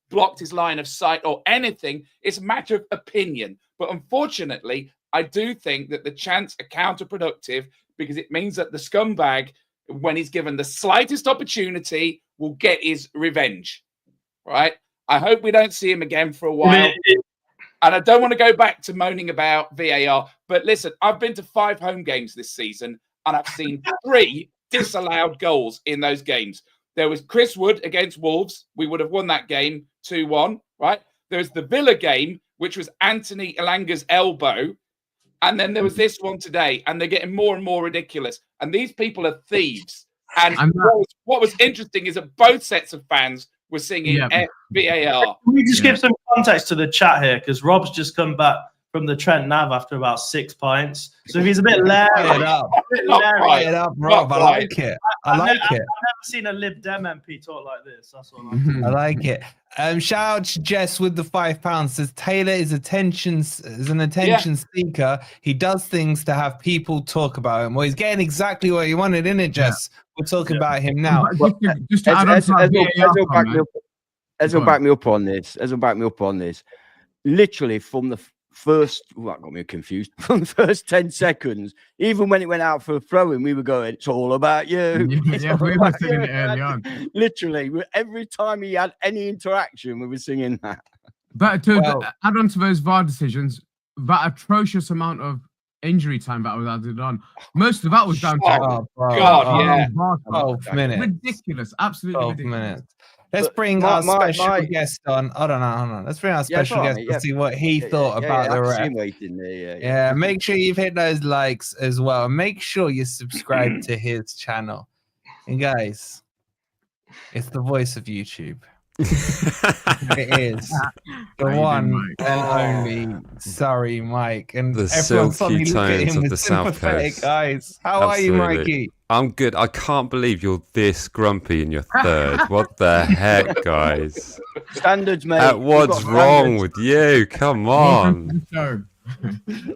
blocked his line of sight or anything, it's a matter of opinion. But unfortunately, I do think that the chants are counterproductive, because it means that the scumbag, when he's given the slightest opportunity, will get his revenge, right? I hope we don't see him again for a while. And I don't want to go back to moaning about VAR, but listen, I've been to 5 home games this season, and I've seen 3 disallowed goals in those games. There was Chris Wood against Wolves. We would have won that game 2-1, right? There was the Villa game, which was Anthony Elanga's elbow. And then there was this one today, and they're getting more and more ridiculous. And these people are thieves. And what was interesting is that both sets of fans were singing VAR. Can we just give some context to the chat here? Because Rob's just come back from the Trent Nav after about 6 pints. So if he's a bit Rob, I like it. I've never seen a Lib Dem MP talk like this. That's what I like it. Shout out to Jess with the £5. Says Taylor is an attention seeker. He does things to have people talk about him. Well, he's getting exactly what he wanted, isn't it, Jess? We're talking about him now. Just to add on to Ezra back me up on this. Literally from the first, that got me confused. From the first 10 seconds, even when it went out for a throw-in, we were going, "It's all about you." We were singing it early on. Literally, every time he had any interaction, we were singing that. But to add on to those VAR decisions, that atrocious amount of injury time that was added on, most of that was down to 12 minutes. Ridiculous, absolutely 12 ridiculous. minutes. Let's bring our special guest on. Hold on. Let's bring our special guest to see what he thought about the ref. Make sure you've hit those likes as well. And make sure you subscribe to his channel. And guys, it's the voice of YouTube. It is the one and only Surrey Mike, and the silky tones of the South Coast. Guys, how are you, Mikey? I'm good. I can't believe you're this grumpy in your third. What the heck, guys? Standards, mate. What's wrong with you? Come on. Nice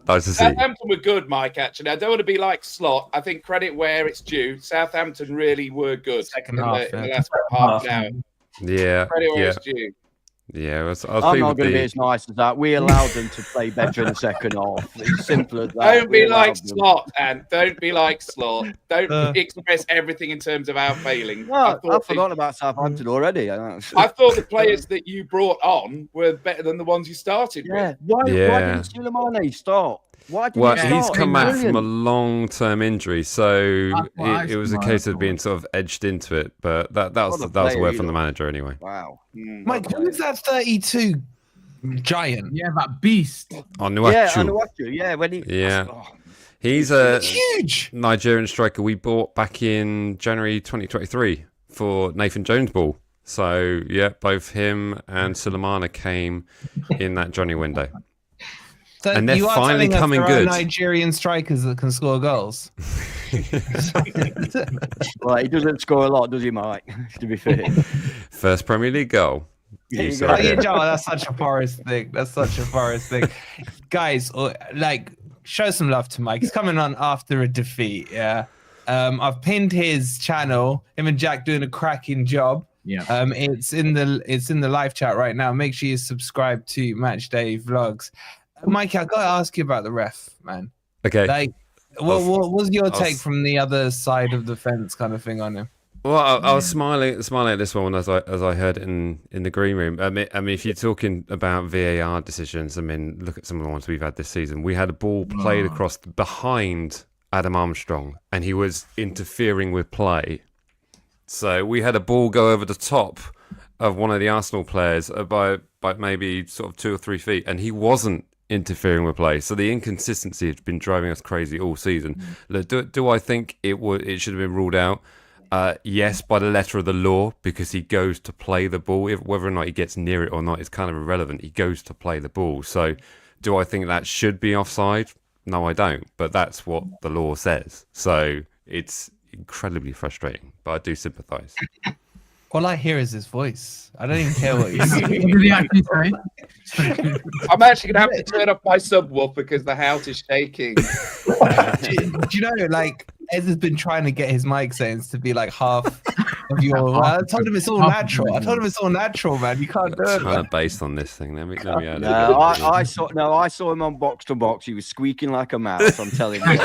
to see. Southampton were good, Mike. Actually, I don't want to be like Slot. I think credit where it's due. Southampton really were good in the last half now. Yeah. Credit where it's due. Yeah, I'm not going to be as nice as that. We allowed them to play better in the second half. It's simple as that. Don't be like Slot, and don't be like Slot. Don't express everything in terms of our failing. No, I've forgotten about Southampton already. I thought the players that you brought on were better than the ones you started with. Why didn't Suleimani start? Why did Well, he he's start? come back from a Brilliant. long-term injury, so That's what I it was a thought. case of being sort of edged into it. But that was What a a player word he from the looked. manager anyway. Wow. Mike, who is that 32 giant? Yeah, that beast. On Yeah, I Nuachu. know what you. Yeah, when he. Yeah. Oh, He's a Huge. Nigerian striker we bought back in January 2023 for Nathan Jones ball. So yeah, both him and Sulemana came in that Johnny window. So And they're you are finally telling us coming there good. are Nigerian strikers that can score goals. well, he doesn't score a lot, does he, Mike? To be fair. First Premier League goal. There you saw go. Oh, it. yeah, Joe, that's such a Forest thing. That's such a Forest thing. Guys, like, show some love to Mike. He's coming on after a defeat. Yeah. I've pinned his channel. Him and Jack doing a cracking job. Yeah. It's in the live chat right now. Make sure you subscribe to Match Day Vlogs. Mike, I gotta ask you about the ref, man. Okay. Like, what was your I'll take s- from the other side of the fence, kind of thing, on him? Well, I was smiling at this one as I heard it in the green room. I mean, if you're talking about VAR decisions, I mean, look at some of the ones we've had this season. We had a ball played across behind Adam Armstrong, and he was interfering with play. So we had a ball go over the top of one of the Arsenal players by maybe sort of 2 or 3 feet, and he wasn't interfering with play. So the inconsistency has been driving us crazy all season. Look, do I think it should have been ruled out? Yes, by the letter of the law, because he goes to play the ball. Whether or not he gets near it or not is kind of irrelevant. He goes to play the ball. So do I think that should be offside? No, I don't. But that's what the law says. So it's incredibly frustrating, but I do sympathise. All I hear is his voice. I don't even care what you say. What did he actually say? I'm actually going to have to turn off my subwoofer because the house is shaking. do you know, like, Ez has been trying to get his mic settings to be like half of your. I told him it's all natural. Man. You can't do A it. ton Man. of bass on this thing. Let me add No, it. I saw him on box to box. He was squeaking like a mouse. I'm telling you.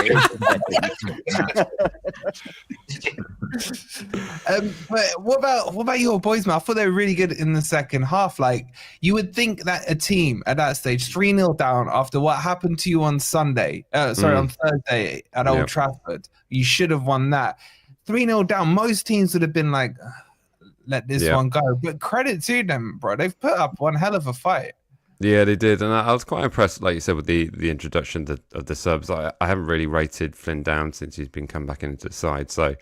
But what about your boys, man? I thought they were really good in the second half. Like, you would think that a team at that stage, 3-0 down after what happened to you on Sunday, on Thursday at Old Trafford, you should have won that. 3-0 down, most teams would have been like, let this one go. But credit to them, bro. They've put up one hell of a fight. Yeah, they did, and I was quite impressed, like you said, with the introduction of the subs. I haven't really rated Flynn down since he's been come back into the side, so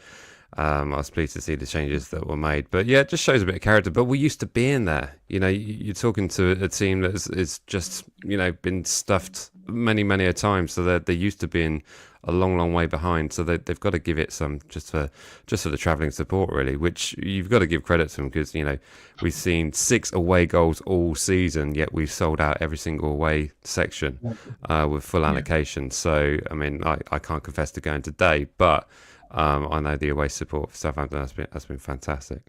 I was pleased to see the changes that were made. But yeah, it just shows a bit of character. But we're used to being there. You know, you're talking to a team that is just, you know, been stuffed many a times, so they're used to being a long way behind. So they've got to give it some just for the travelling support, really, which you've got to give credit to them, because, you know, we've seen 6 away goals all season, yet we've sold out every single away section with full allocation. So, I mean, I can't confess to going today, but I know the away support for Southampton has been fantastic.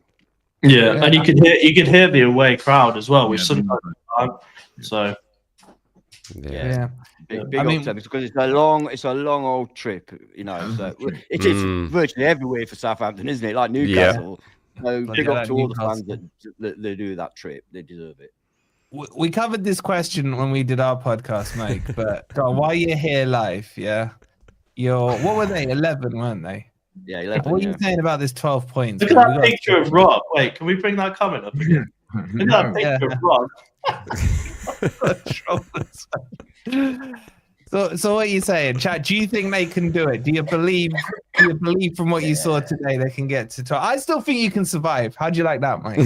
Yeah, and you could hear the away crowd as well, which sometimes so. Yeah. Big up to them, because it's a long old trip, you know. So it is virtually everywhere for Southampton, isn't it? Like Newcastle. So big up to all the fans that they do that trip. They deserve it. We covered this question when we did our podcast, Mike. But while you're here live, what were they? 11, weren't they? Yeah, 11. What are you saying about this 12 points? Look at that picture of Rob. Wait, can we bring that comment up again? Look at that picture of Rob. So what are you saying, chat? Do you think they can do it? Do you believe from what you saw today they can get to 12? I still think you can survive. How do you like that, Mike?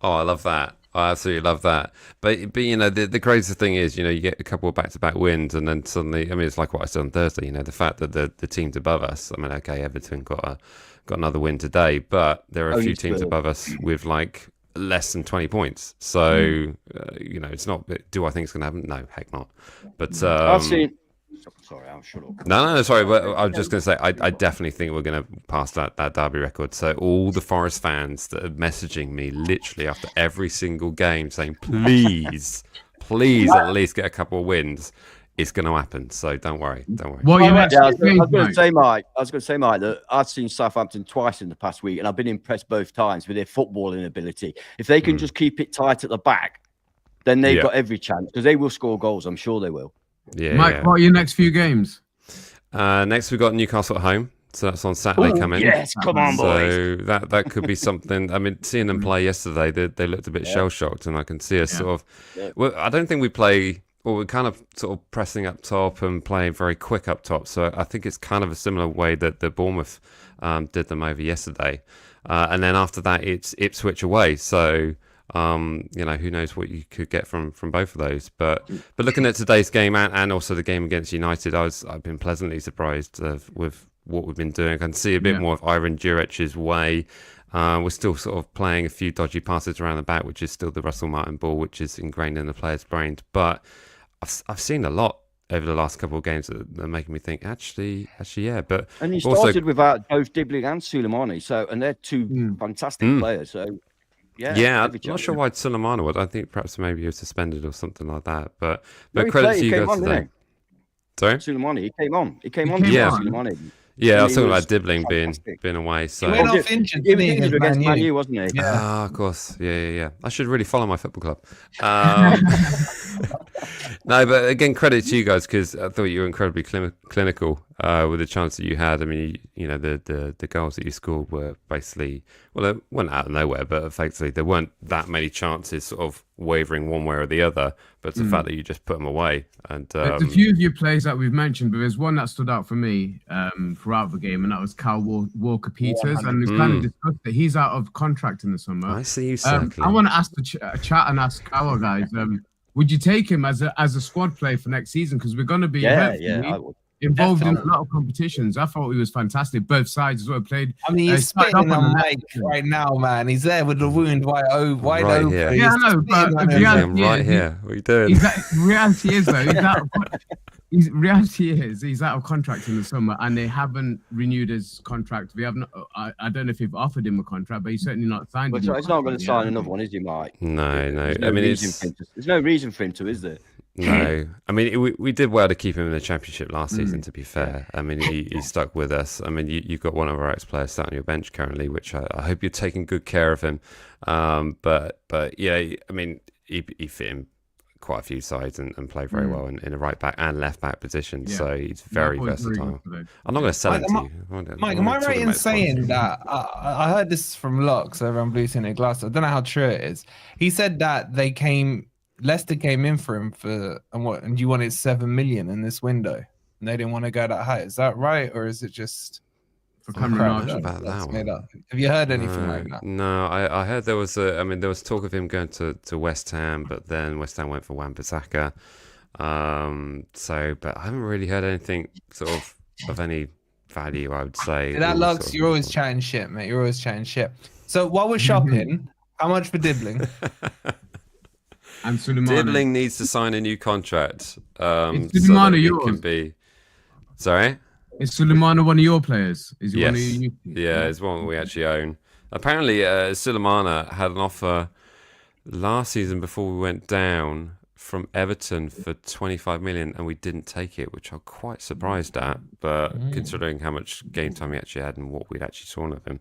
Oh, I love that. I absolutely love that. But you know, the craziest thing is, you know, you get a couple of back-to-back wins, and then suddenly, I mean, it's like what I said on Thursday. You know, the fact that the teams above us. I mean, okay, Everton got another win today, but there are a few teams above us with like less than 20 points. So you know, it's not. Do I think it's going to happen? No, heck not. But I've seen. Sorry, I'll shut up. No, sorry. But I was just going to say, I definitely think we're going to pass that Derby record. So all the Forest fans that are messaging me literally after every single game saying, please at least get a couple of wins, it's going to happen. So don't worry. What you I was going to say, Mike, that I've seen Southampton twice in the past week, and I've been impressed both times with their footballing ability. If they can just keep it tight at the back, then they've got every chance, because they will score goals. I'm sure they will. Yeah. Mike, what are your next few games? Next we've got Newcastle at home. So that's on Saturday coming. Yes, come on, boys. So that could be something. I mean, seeing them play yesterday, they looked a bit shell shocked, and I can see us sort of. Yeah. Well, I don't think we play. Well, we're kind of sort of pressing up top and playing very quick up top. So I think it's kind of a similar way that the Bournemouth did them over yesterday. And then after that, it's Ipswich away. So who knows what you could get from both of those. But looking at today's game and also the game against United, I've been pleasantly surprised with what we've been doing. I can see a bit more of Ivan Juric's way. We're still sort of playing a few dodgy passes around the back, which is still the Russell Martin ball, which is ingrained in the player's brain. But I've seen a lot over the last couple of games that are making me think, actually, yeah. But and he started without both Dibbling and Suleimani, and they're two fantastic players. So yeah, I'm not sure why Suleimani would. I think perhaps maybe he was suspended or something like that. But no, credit to you guys today. Sorry, Suleimani, he came on. Yeah. Suleimani. Yeah, I was talking about Dibbling being away. So he went off injured, he was injured against Man U, wasn't he? Of course. Yeah. I should really follow my football club. No, but again, credit to you guys because I thought you were incredibly clinical with the chance that you had. I mean, the goals that you scored were basically, well, they weren't out of nowhere, but effectively there weren't that many chances sort of wavering one way or the other. But it's the fact that you just put them away. And there's a few of your plays that we've mentioned, but there's one that stood out for me throughout the game, and that was Kyle Walker-Peters. And we've kind of discussed that he's out of contract in the summer. I see you circling. I want to ask the chat and ask our guys, would you take him as a squad play for next season? Because we're going to be involved in a lot of competitions. I thought he was fantastic, both sides as well. Played. I mean, he's spitting on Mike right now, man. He's there with the wound wide open. Here. Yeah, I know, but right here. What are you doing? Reality is though, reality is he's out of contract in the summer, and they haven't renewed his contract. We haven't. I don't know if they've offered him a contract, but he's certainly not signed. But he's not going to sign another one, is he, Mike? No. I mean, there's no reason for him to, is there? No, I mean we did well to keep him in the Championship last season. To be fair, I mean he stuck with us. I mean you've got one of our ex-players sat on your bench currently, which I hope you're taking good care of him. But yeah, I mean he fit in quite a few sides and played very well in a right back and left back position. Yeah. So he's very versatile. I'm not going to sell him to you. Mike, am I right in saying that I heard this from Locks over on Blue Tinted Glass? I don't know how true it is. He said that Leicester came in for him and you wanted 7 million in this window, and they didn't want to go that high. Is that right, or is it just about that made up? Have you heard anything like that? No, I heard there was there was talk of him going to West Ham, but then West Ham went for Wan-Bissaka. But I haven't really heard anything sort of any value, I would say. That Lux, you're always chatting shit, mate. You're always chatting shit. So while we're shopping, how much for Dibbling? And Suleimani. Dibbling needs to sign a new contract. Suleimani yours? Can be. Sorry? Is Suleimani one of your players? Is he yes. one of you? Yeah, it's one we actually own. Apparently, Suleimani had an offer last season before we went down from Everton for 25 million, and we didn't take it, which I'm quite surprised at. But considering how much game time he actually had and what we'd actually saw of him.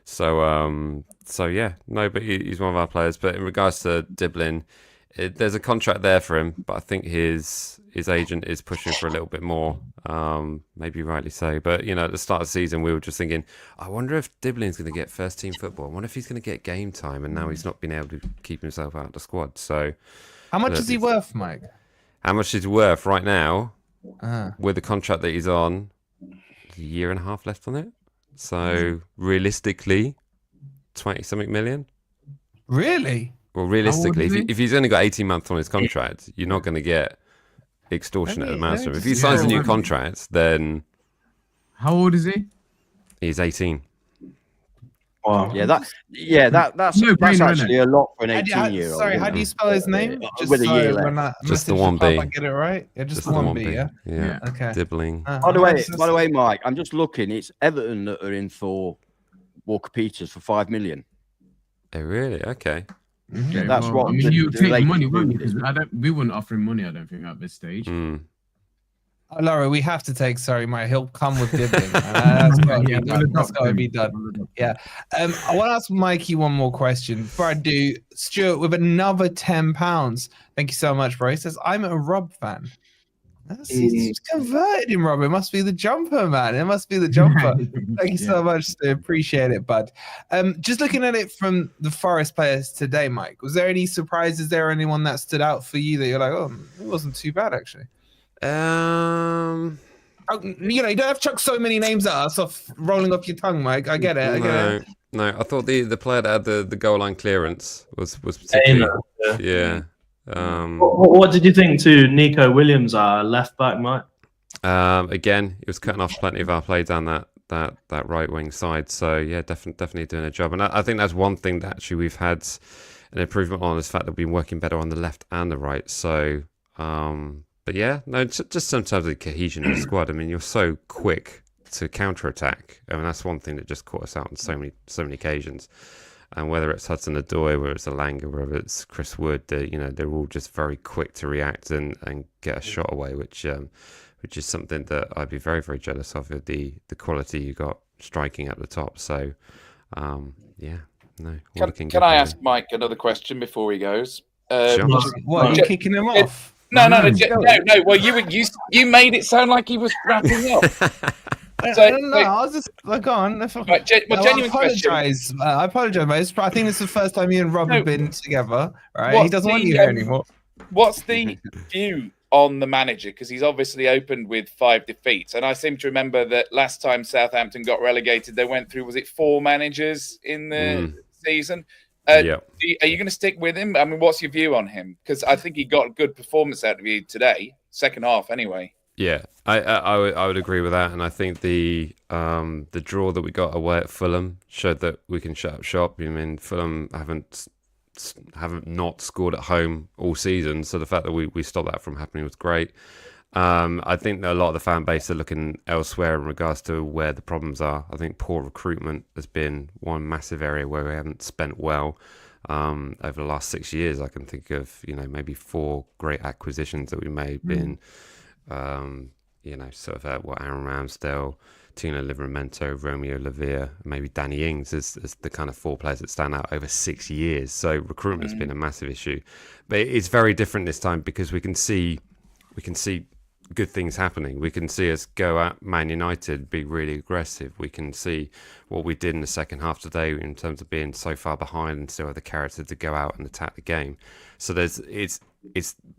So yeah, no, but he's one of our players. But in regards to Dibbling, there's a contract there for him, but I think his agent is pushing for a little bit more, maybe rightly so. But at the start of the season, we were just thinking, I wonder if Dibbling's going to get first team football. I wonder if he's going to get game time, and now he's not been able to keep himself out of the squad. So, how much is he worth, Mike? How much is he worth right now? With the contract that he's on, a year and a half left on it. So realistically, 20-something million. Really? Well, realistically, if he's only got 18 months on his contract, you're not going to get extortionate amounts from him. If he signs a new contract, then... How old is he? He's 18. Wow. That's actually a lot for an 18-year-old. Sorry, how do you spell his name? With a year left. Just the one B. I get it right? Yeah, just the one B, yeah? Yeah. Okay. Dibbling. By the way, Mike, I'm just looking. It's Everton that are in for Walker-Peters for 5 million. Oh, really? Okay. Okay, that's what. I mean, you take money, won't you? Because we wouldn't offer him money, I don't think, at this stage. Laura, we have to take. Sorry, Mike. He'll come with Dibbling. That's got to be done. Yeah. I want to ask Mikey one more question before I do. Stuart with another £10. Thank you so much, bro. He says, I'm a Rob fan. He's converted him, Rob. It must be the jumper, man. It must be the jumper. Thank you so much. Appreciate it, bud. Just looking at it from the Forest players today, Mike, was there any surprises there? Anyone that stood out for you that you're like, oh, it wasn't too bad, actually? You don't have to chuck so many names at us off rolling off your tongue, Mike. I get it. No, I thought the player that had the goal line clearance was particularly, yeah. What did you think to Nico Williams, our left back, Mike? Again, he was cutting off plenty of our play down that right wing side. So yeah, definitely doing a job. And I think that's one thing that actually we've had an improvement on, is the fact that we've been working better on the left and the right. So, but yeah, no, just sometimes the cohesion of the squad. I mean, you're so quick to counter attack. I mean, that's one thing that just caught us out on so many occasions. And whether it's Hudson-Odoi, whether it's Alanga, whether it's Chris Wood, they're all just very quick to react and get a shot away, which is something that I'd be very, very jealous of the quality you got striking at the top. So, yeah, no. Can I ask Mike another question before he goes? Sure. What, are you kicking him off? No. Well, you made it sound like he was wrapping up. So, I was just go on. Genuine question. I apologize, mate. I think it's the first time you and Rob have been together. Right? He doesn't want you here anymore. What's the view on the manager? Because he's obviously opened with 5 defeats, and I seem to remember that last time Southampton got relegated, they went through, was it 4 managers in the season? Yeah. Are you going to stick with him? I mean, what's your view on him? Because I think he got a good performance out of you today, second half anyway. Yeah, I would agree with that, and I think the draw that we got away at Fulham showed that we can shut up shop. I mean, Fulham haven't not scored at home all season, so the fact that we stopped that from happening was great. I think that a lot of the fan base are looking elsewhere in regards to where the problems are. I think poor recruitment has been one massive area where we haven't spent well over the last 6 years. I can think of maybe 4 great acquisitions that we made. Been Aaron Ramsdale, Tino Livramento, Romeo Lavia, maybe Danny Ings as the kind of 4 players that stand out over 6 years. So recruitment's been a massive issue, but it's very different this time because we can see good things happening. We can see us go at Man United, be really aggressive. We can see what we did in the second half today in terms of being so far behind and still have the character to go out and attack the game. So it's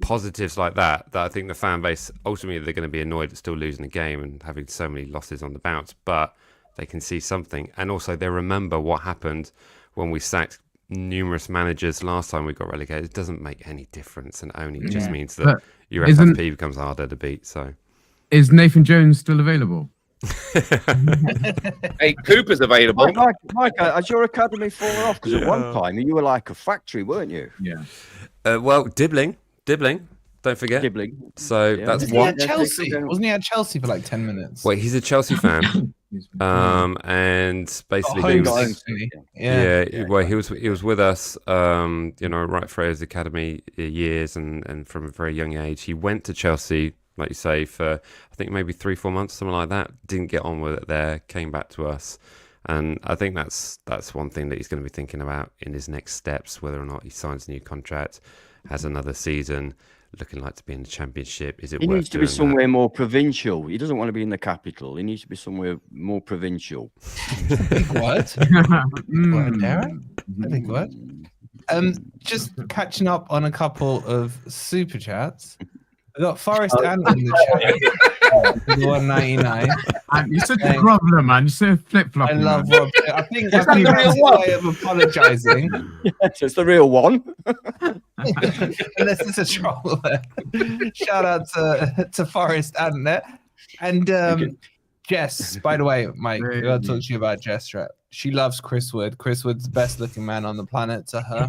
positives like that I think the fan base, ultimately they're going to be annoyed at still losing the game and having so many losses on the bounce, but they can see something. And also they remember what happened when we sacked numerous managers last time we got relegated. It doesn't make any difference and only just means that your FFP becomes harder to beat. So is Nathan Jones still available? Hey, Cooper's available. Mike, has your academy fallen off? Because at one time you were like a factory, weren't you? Yeah. Well, Dibbling, don't forget. Dibbling. So that's one. Wasn't he at Chelsea for like 10 minutes? Wait, he's a Chelsea fan. And basically well, he was with us right through his academy years and from a very young age. He went to Chelsea, like you say, for I think maybe 3-4 months, something like that. Didn't get on with it there, came back to us. And I think that's one thing that he's going to be thinking about in his next steps, whether or not he signs a new contract, has another season, looking like to be in the Championship. Is it? He worth needs to be doing somewhere that? more provincial. He doesn't want to be in the capital. He needs to be somewhere more provincial. What? Big word. Just catching up on a couple of super chats. We got Forest and in the chat. 199. You're such a problem, man. You're so flip-flopping. I love Rob. I think that's a way of apologising. Yes, it's the real one. Unless it's a troll. Shout out to Forest and Net. And Jess, by the way, Mike, I got to talk to you about Jess. Right? She loves Chris Wood. Chris Wood's the best looking man on the planet to her.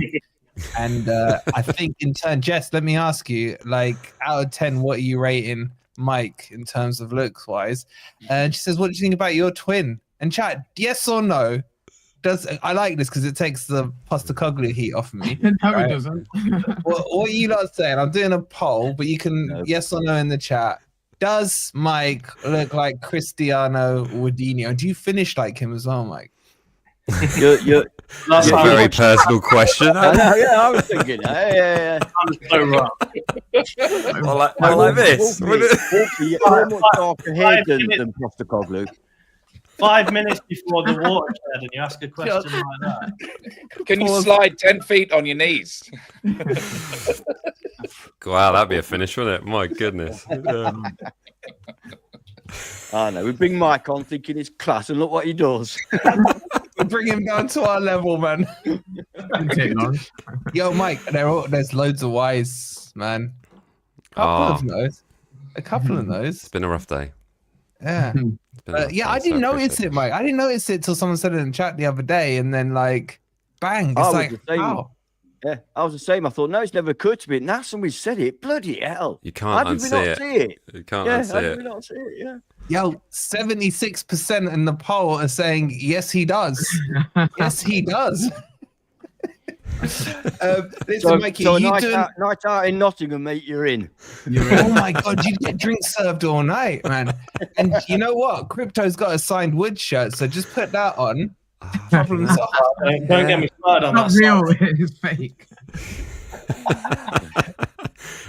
And I think in turn, Jess, let me ask you, like, out of 10, what are you rating Mike in terms of looks wise? And she says, what do you think about your twin? And chat, yes or no? I like this because it takes the Postecoglou heat off me. No, right? it doesn't. What are you lot saying? I'm doing a poll, but you can yes or no in the chat. Does Mike look like Cristiano Woodinho? Do you finish like him as well, Mike? You're That's It's a how very personal question. I know, yeah, I was thinking. Yeah. I'm so wrong. I like this. Walker, you're much darker here than Postecoglou. 5 minutes before the watershed, and you ask a question like that. Can you slide 10 feet on your knees? Wow, that'd be a finish, wouldn't it? My goodness. I know. We bring Mike on thinking he's class, and look what he does. Bring him down to our level, man. Didn't take long. Yo, Mike, there's loads of wise, man. A couple of those. It's been a rough day. Yeah. I didn't notice it, Mike. I didn't notice it till someone said it in chat the other day, and then like, bang! It's like, wow. Yeah, I was the same. I thought, no, it's never occurred to me. Now somebody said it. Bloody hell! You can't How did we not see it? You can't How unsee did it. we not see it? Yeah. Yo, 76% in the poll are saying yes, he does. Yes, he does. Listen, Mikey, so you night out in Nottingham, mate, you're in. Oh my god, you get drinks served all night, man. And you know what? Crypto's got a signed Wood shirt, so just put that on. Problem solved. Don't get me started on Not that. real, it's fake.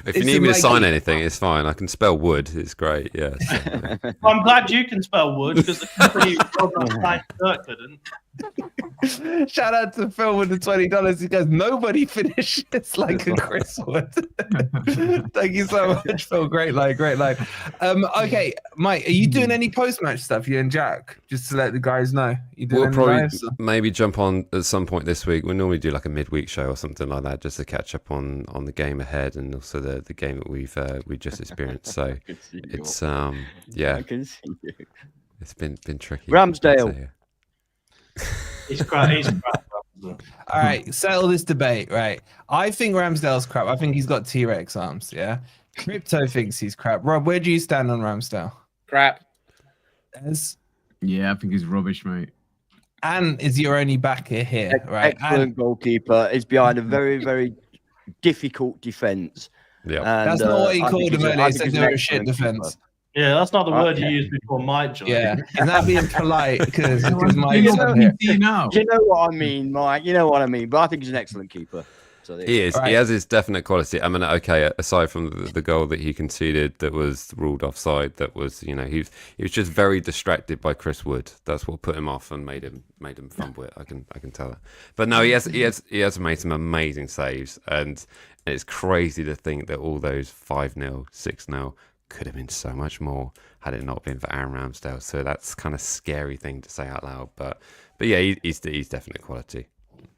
If you need me to sign anything, it's fine. I can spell wood. It's great. Yes. I'm glad you can spell wood because the company couldn't. Shout out to Phil with the $20. He goes, nobody finishes like a Chris Wood. Thank you so much, Phil. Great line. Okay, Mike, are you doing any post-match stuff, you and Jack? Just to let the guys know. We'll probably maybe jump on at some point this week. We normally do like a midweek show or something like that, just to catch up on the game ahead and also the game that we just experienced. So it's yeah, I can see you. It's been tricky. Ramsdale. He's crap. All right, settle this debate. Right, I think Ramsdale's crap. I think he's got T-Rex arms. Yeah, Crypto thinks he's crap. Rob, where do you stand on Ramsdale? Crap. Yeah, I think he's rubbish, mate. And is your only backer here, right? Excellent goalkeeper. Is behind a very, very difficult defence. Yeah, that's not what he called him earlier. He said they were a shit defence. Yeah, that's not the word you used before Mike joined. Yeah, and that being polite because Mike. You know what I mean, Mike. You know what I mean. But I think he's an excellent keeper. So he is. Right. He has his definite quality. I mean, okay, aside from the goal that he conceded that was ruled offside, that was, he was just very distracted by Chris Wood. That's what put him off and made him fumble it. I can tell that. But no, he has made some amazing saves, and it's crazy to think that all those 5-0, 6-0 could have been so much more had it not been for Aaron Ramsdale. So that's kind of scary thing to say out loud. But yeah, he's definite quality.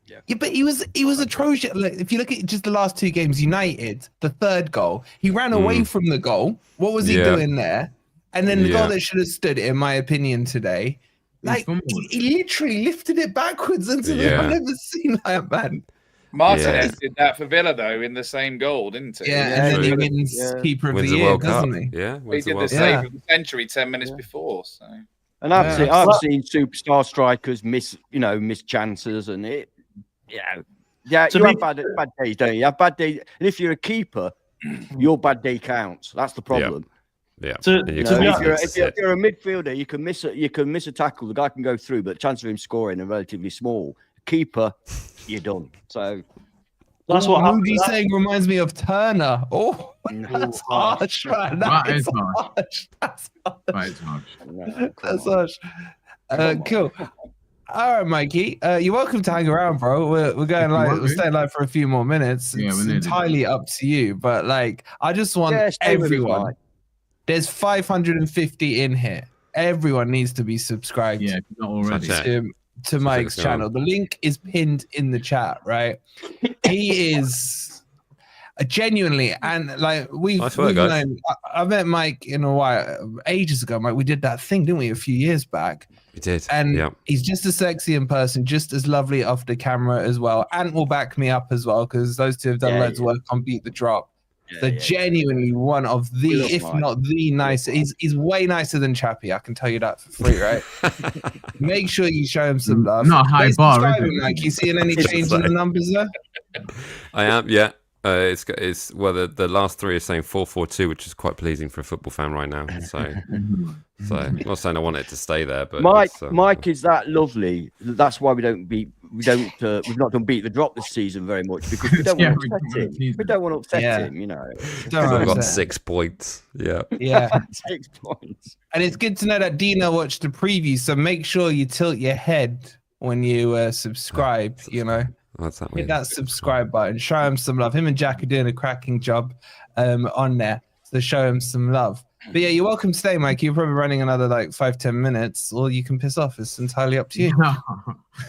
Yeah, but he was atrocious. Like, if you look at just the last two games, United, the third goal, he ran away from the goal. What was he doing there? And then the goal that should have stood, in my opinion, today, like he literally lifted it backwards into the. I've never seen that, man. Martinez did that for Villa though in the same goal, didn't he? Yeah, and then he wins keeper of the year, doesn't he? Yeah, he did the save of the century 10 minutes before. So, and I've seen superstar strikers miss chances, and you have bad days, don't you? You have bad days, and if you're a keeper, your bad day counts. That's the problem. Yeah. If you're a midfielder, you can miss a tackle. The guy can go through, but the chance of him scoring are relatively small. Keeper, you're done. So that's what Moody saying reminds me of Turner. Oh, that's harsh, man. That is harsh. That's harsh. Cool. All right, Mikey. You're welcome to hang around, bro. We're going we're staying live for a few more minutes. It's entirely up to you, but I just want everyone. There's 550 in here. Everyone needs to be subscribed. Yeah, if not already. To Mike's channel. The link is pinned in the chat, right? He is genuinely, and we've known, I met Mike in a while, ages ago. Mike, we did that thing, didn't we, a few years back? We did. And he's just as sexy in person, just as lovely off the camera as well. And will back me up as well, because those two have done loads of work on Beat the Drop. Genuinely one of the, if not the nicest. He's way nicer than Chappie. I can tell you that for free, right? Make sure you show him some love. Not a high bar, Like, you seeing any change in the numbers there? I am, yeah. It's well, the last three are saying 4-4-2, which is quite pleasing for a football fan right now. So I'm not saying I want it to stay there, but Mike is that lovely. That's why we've not done beat the drop this season very much, because we don't want to upset him. We don't want to upset him, you know. We've got 6 points. Yeah. 6 points. And it's good to know that Dina watched the preview, so make sure you tilt your head when you subscribe. You know. Hit that subscribe button. Show him some love. Him and Jack are doing a cracking job on there. So show him some love. But yeah, you're welcome to stay, Mike. You're probably running another like 5-10 minutes, or you can piss off. It's entirely up to you.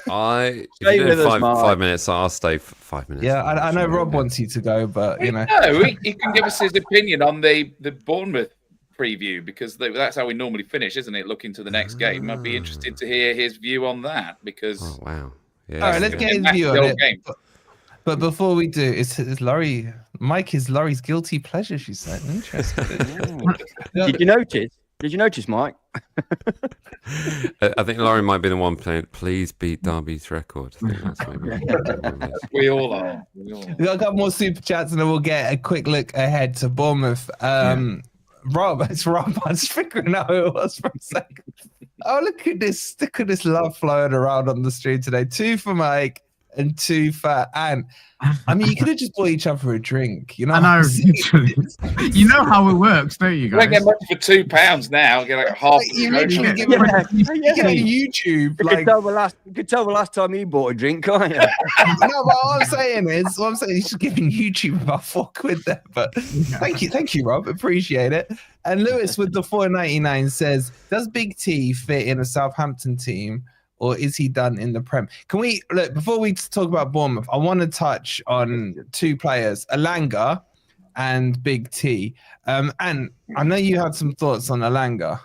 If you do 5 minutes, I'll stay for 5 minutes. Yeah, I know Rob wants you to go, but you know. No, he can give us his opinion on the Bournemouth preview, because that's how we normally finish, isn't it? Looking to the next game. I'd be interested to hear his view on that, because. Oh wow. Yeah, all right, let's get his view on it. But before we do, is Laurie, Mike is Laurie's guilty pleasure, she said. Interesting. Did you notice, Mike? I think Laurie might be the one playing, please beat Derby's record. I think that's maybe. We all are. We've got a couple more super chats and then we'll get a quick look ahead to Bournemouth. Rob, it's Rob. I was figuring out who it was for a second. Oh, look at this love flowing around on the stream today. 2 for Mike and 2 for Anne. I mean, you could have just bought each other a drink. You know, you know how it works, don't you guys? I get much for £2 now. Get like half. You literally give it YouTube. You could tell the last time he bought a drink, can't you? No, but what I'm saying is, he's just giving YouTube about £4 there. But thank you, Rob. Appreciate it. And Lewis with the 4.99 says, "Does Big T fit in a Southampton team, or is he done in the Prem?" Can we look before we talk about Bournemouth? I want to touch on 2 players, Elanga and Big T. And I know you had some thoughts on Elanga.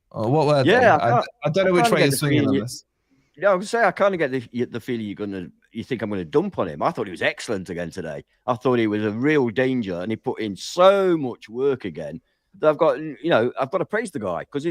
Or what were they? I don't know which way you're swinging on this. I would say I kind of get the feeling you think I'm going to dump on him. I thought he was excellent again today. I thought he was a real danger, and he put in so much work again that I've got to praise the guy, because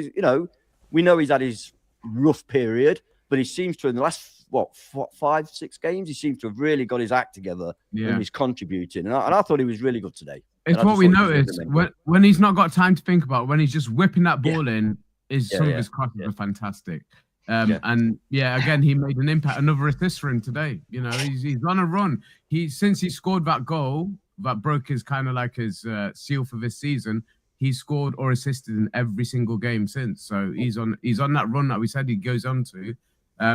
we know he's had his rough period, but he seems to, in the last 5-6 games, he seems to have really got his act together and he's contributing. And I thought he was really good today. It's what we noticed when he's not got time to think about, when he's just whipping that ball in. Some of his crosses are fantastic. And again, he made an impact. Another assist for him today. You know, he's on a run. Since he scored that goal that broke his kind of like his seal for this season, he's scored or assisted in every single game since. So he's on that run that we said he goes on to.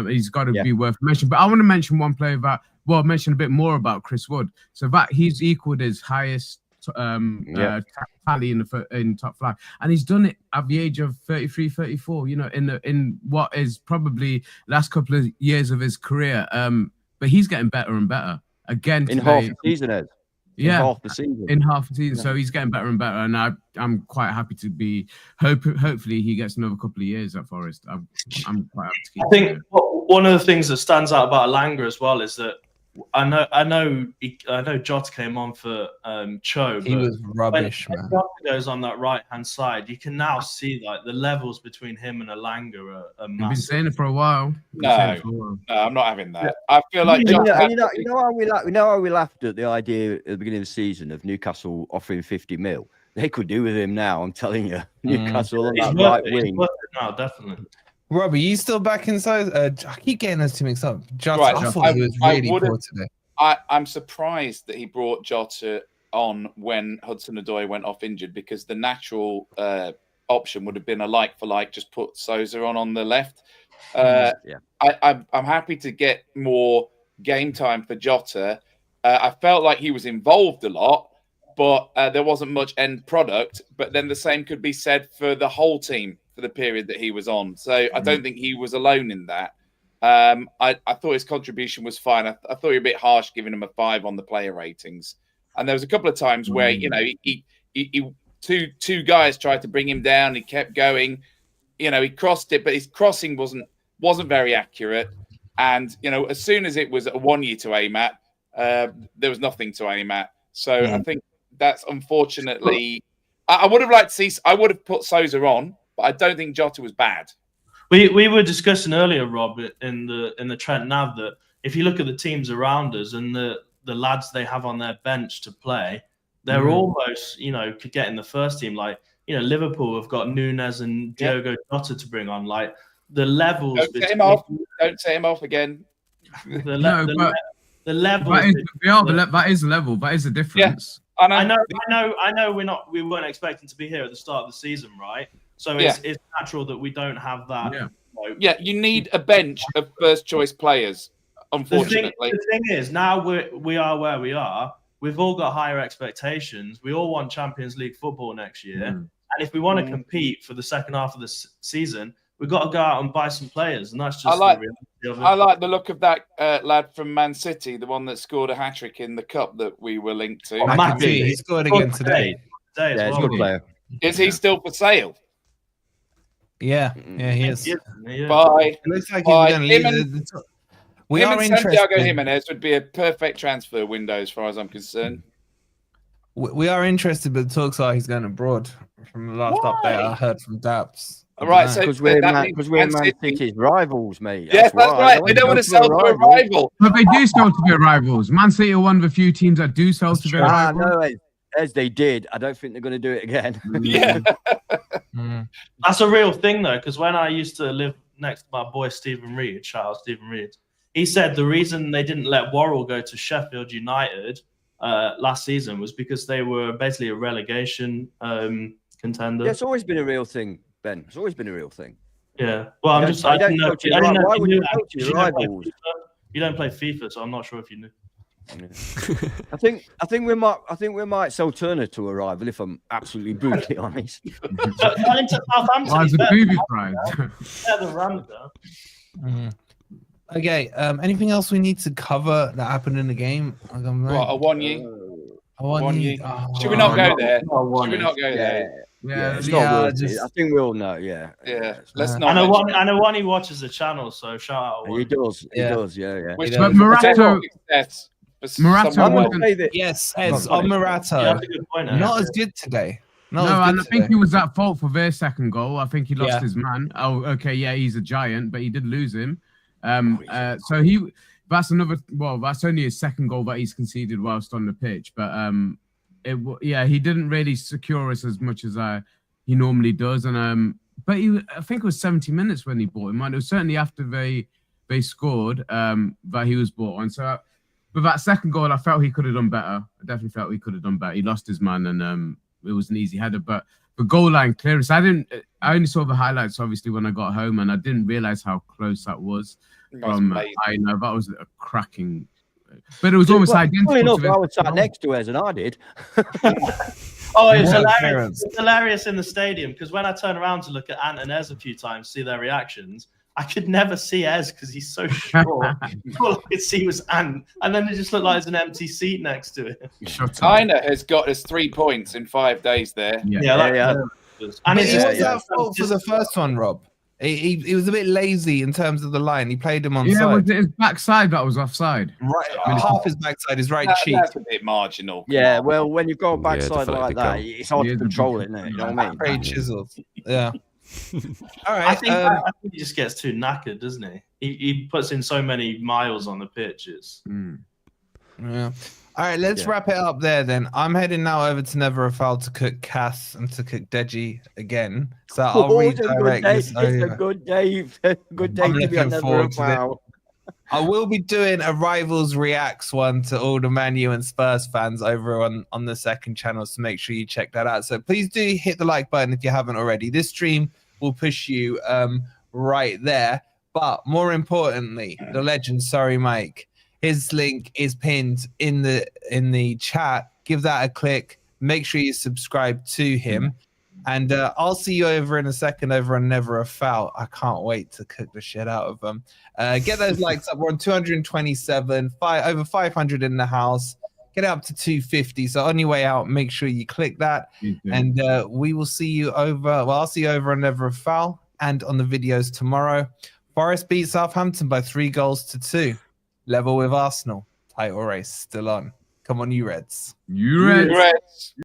He's got to be worth mentioning. But I want to mention one player mention a bit more about Chris Wood. So that he's equaled his highest tally in top 5, and he's done it at the age of 33, 34. You know, in what is probably last couple of years of his career. But he's getting better and better. Again, in half the season, Ed. In half the season. So he's getting better and better, and I'm quite happy to be. Hopefully, he gets another couple of years at Forest. I'm quite happy to keep. I think one of the things that stands out about Elanga as well is that I know Jota came on for Cho. He was rubbish, man. Jota goes on that right hand side, you can now see like the levels between him and Elanga are massive. You've been saying it for a while. No, I'm not having that. I feel like you know how we laughed at the idea at the beginning of the season of Newcastle offering 50 mil. They could do with him now. I'm telling you, Newcastle on that right wing. He's worth it now, definitely. Robbie, you still back inside? I keep getting those two mixed up. Jota, right, I thought he was really poor today. I'm surprised that he brought Jota on when Hudson-Odoi went off injured, because the natural option would have been a like-for-like, just put Sousa on the left. I'm happy to get more game time for Jota. I felt like he was involved a lot, but there wasn't much end product. But then the same could be said for the whole team for the period that he was on. So I don't think he was alone in that. I thought his contribution was fine. I thought you were a bit harsh giving him a 5 on the player ratings. And there was a couple of times where, he two guys tried to bring him down. He kept going. He crossed it, but his crossing wasn't very accurate. And, as soon as it was a 1 year to aim at, there was nothing to aim at. So I think that's unfortunately... I would have liked to see... I would have put Sousa on, but I don't think Jota was bad. We were discussing earlier, Rob, in the Trent Nav, that if you look at the teams around us and the the lads they have on their bench to play, they're almost, could get in the first team. Like, Liverpool have got Nunes and Diogo Jota to bring on. Like, the levels. Don't take him off. Don't take him off again. The level. That is level. That is a difference. Yeah, I know. We weren't expecting to be here at the start of the season, right? So it's natural that we don't have that. Yeah, you need a bench of first choice players. Unfortunately, the thing is, now we are where we are. We've all got higher expectations. We all want Champions League football next year, and if we want to compete for the second half of the season, we've got to go out and buy some players, and that's just the reality of it. I like the look of that lad from Man City, the one that scored a hat-trick in the cup that we were linked to. Matty, he scored again today. He's a good player. Is he still for sale? Yeah, he is. Bye. It looks like he's going to leave. We are interested. Santiago Jimenez would be a perfect transfer window as far as I'm concerned. We are interested, but the talks are he's going abroad. From the last update I heard from Daps. All right, so because we're Man City's rivals, mate. Yes, that's right. They don't want to sell to a rival. But they do sell to their rivals. Man City are one of the few teams that do sell to their rivals. No, as they did. I don't think they're going to do it again. Yeah. That's a real thing, though, because when I used to live next to my boy Stephen Reed, shout out Stephen Reed, he said the reason they didn't let Worrell go to Sheffield United last season was because they were basically a relegation contender. Yeah, it's always been a real thing, Ben. It's always been a real thing. Yeah. Well, I'm just. I don't know. Why would you go to your rivals? You don't play FIFA, so I'm not sure if you knew. I think we might sell Turner to a rival, if I'm absolutely brutally honest. Tell him to Southampton. Why is the booby prize? Yeah, the Rams though. Okay. Anything else we need to cover that happened in the game? What, a Wonyi? Should we not go there? Should we not go there? Yeah, it's not worth it. I think we all know. Yeah. Let's not. I know Wonyi watches the channel, so shout out. He does. He does. Yeah. But Murato wasn't. Yes, Ez on Murato. Yeah, that's a good point. Not as good today. I think he was at fault for their second goal. I think he lost his man. Oh, okay, yeah, he's a giant, but he did lose him. So that's another. Well, that's only his second goal that he's conceded whilst on the pitch. But he didn't really secure us as much as he normally does. And but I think it was 70 minutes when he bought him. It was certainly after they scored that he was bought on. So, but that second goal, I felt he could have done better. I definitely felt he could have done better. He lost his man, and it was an easy header. But the goal line clearance, I only saw the highlights obviously when I got home, and I didn't realize how close that was. I know that was a cracking, but it was almost identical. Enough, I was sat next to Ez, and I did. Oh, it's hilarious! It's hilarious in the stadium because when I turn around to look at Ant and Ez a few times, see their reactions, I could never see Ez because he's so short. All I could see was Ant, and then it just looked like there's an empty seat next to it. China has got us 3 points in 5 days there. And was that fault for the first one, Rob? He was a bit lazy in terms of the line. He played him on side. Was it his backside that was offside? Right, half his backside, his right cheek. That's a bit marginal. Yeah, well, when you've got a backside like that, it's hard to control it, isn't it? You know what I mean? Very chiseled. Yeah. All right. I think he just gets too knackered, doesn't he? He puts in so many miles on the pitches. Yeah. All right, let's wrap it up there then. I'm heading now over to Never a Foul to cook Cass and to cook Deji again. So I'll redirect this over. It's a good day. Good day to be on Never a Foul. I will be doing a Rivals Reacts one to all the Man U and Spurs fans over on the second channel, so make sure you check that out. So please do hit the like button if you haven't already. This stream will push you right there. But more importantly, the legend, sorry Mike, his link is pinned in the chat. Give that a click. Make sure you subscribe to him. And I'll see you over in a second over on Never a Foul. I can't wait to cook the shit out of them. Get those likes up. We're on 227, over 500 in the house. Get it up to 250. So on your way out, make sure you click that. And we will see you over. Well, I'll see you over on Never a Foul and on the videos tomorrow. Forest beat Southampton by 3-2. Level with Arsenal. Title race still on. Come on, you Reds. You Reds.